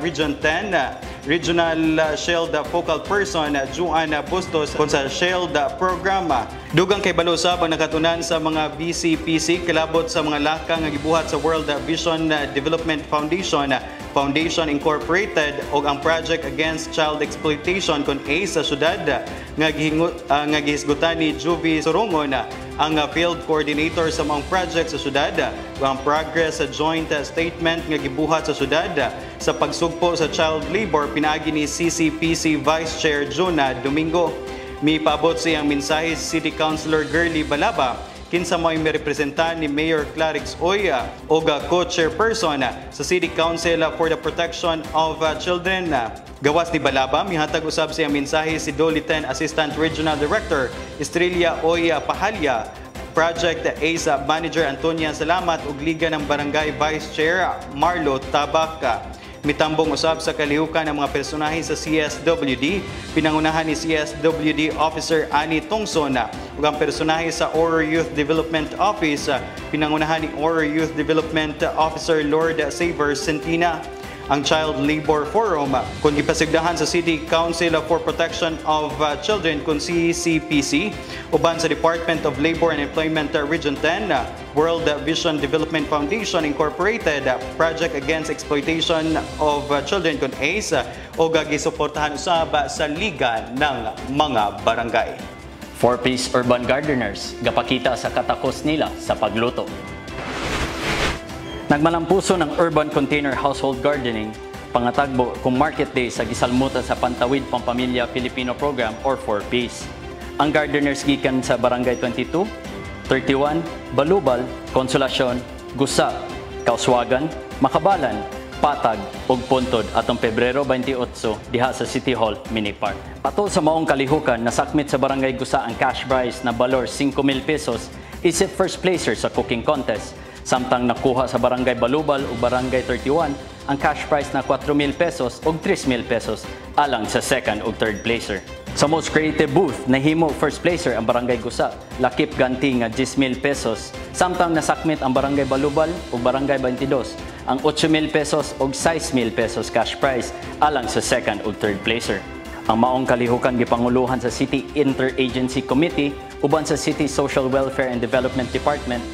Region 10, Regional Shield Focal Person Juan Bustos kon sa Shield Program. Dugang kay balusab ang nakatunan sa mga BCPC kalabot sa mga lakang nga gibuhat sa World Vision Development Foundation Incorporated o ang Project Against Child Exploitation kon ACE sa syudad nga gihisgutan ni Juvie Sorongon ang field coordinator sa mga project sa syudad ang progress sa joint statement nga gibuhat sa syudad sa pagsugpo sa child labor pinaagi ni CCPC Vice Chair Jonah Domingo. Mipaabot siyang mensahe si City Councilor Girly Balaba kinsa may merepresentan ni Mayor Clarix Oya o co-chairperson sa City Council for the Protection of Children. Gawas ni Balaba, mihatag usab siyang mensahe si Dolitan Assistant Regional Director Estrella Oya Pahalya, Project ACE Manager Antonia Salamat ug Liga ng Barangay Vice Chair Marlo Tabak. Mitambong usab sa kalihukan ng mga personahe sa CSWD, pinangunahan ni CSWD Officer Annie Tongson ug ang personahe sa Oro Youth Development Office, pinangunahan ni Oro Youth Development Officer Lord Saver Sentina. Ang Child Labor Forum kung gipasigdahan sa City Council for Protection of Children kung CCPC uban sa Department of Labor and Employment Region 10, World Vision Development Foundation Incorporated, Project Against Exploitation of Children kung ACE o gisuportahan usab sa Liga ng mga Barangay. 4-piece urban gardeners gapakita sa katakos nila sa pagluto. Nagmalampuso ng Urban Container Household Gardening, pangatagbo kung market day sa gisalmutan sa Pantawid Pampamilya Filipino Program or 4Ps. Ang gardeners gikan sa Barangay 22, 31, Balubal, Consolacion, Gusa, Kauswagan, Makabalan, Patag ug Puntod atong Pebrero 28 diha sa City Hall Mini Park. Atol sa maong kalihukan, nasakmit sa Barangay Gusa ang cash prize na balor 5,000 pesos isip first placer sa cooking contest. Samtang nakuha sa Barangay Balubal o Barangay 31 ang cash prize na 4,000 pesos o 3,000 pesos alang sa second o third placer. Sa most creative booth, nahimo first placer ang Barangay Gusa, lakip ganti nga 10,000 pesos. Samtang nasakmit ang Barangay Balubal o Barangay 22 ang 8,000 pesos o 6,000 pesos cash prize alang sa second o third placer. Ang maong kalihukan gipanguluhan sa City Interagency Committee uban sa City Social Welfare and Development Department,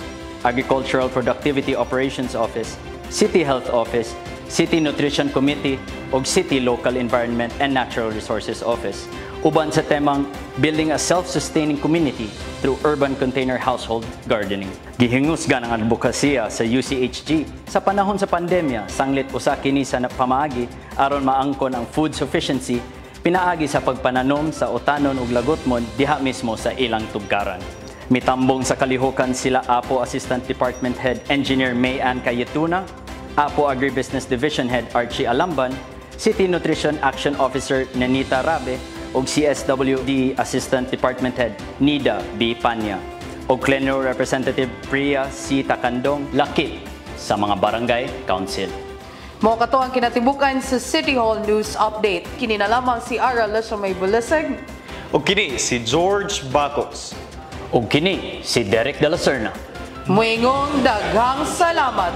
Agricultural Productivity Operations Office, City Health Office, City Nutrition Committee ug City Local Environment and Natural Resources Office. Uban sa temang Building a Self-Sustaining Community through Urban Container Household Gardening. Gihingusgan ang advokasya sa UCHG sa panahon sa pandemya, sanglit usa kini sa pamaagi aron maangkon ang food sufficiency pinaagi sa pagpananom sa utanon ug lagutmon diha mismo sa ilang tugkaran. Mitambong sa kalihukan sila Apo Assistant Department Head Engineer May Ann Cayetuna, Apo Agribusiness Division Head Archie Alamban, City Nutrition Action Officer Nanita Rabe ug CSWD Assistant Department Head Nida B. Panya. o Clenro Representative Priya C. Takandong, lakip sa mga barangay council. Mo kato ang kinatibukan sa City Hall News Update. Kini na lamang si Ara Lasamay Bulaseg. O kini si George Bacos. O kini si Derek De La Serna. Muingong daghang salamat.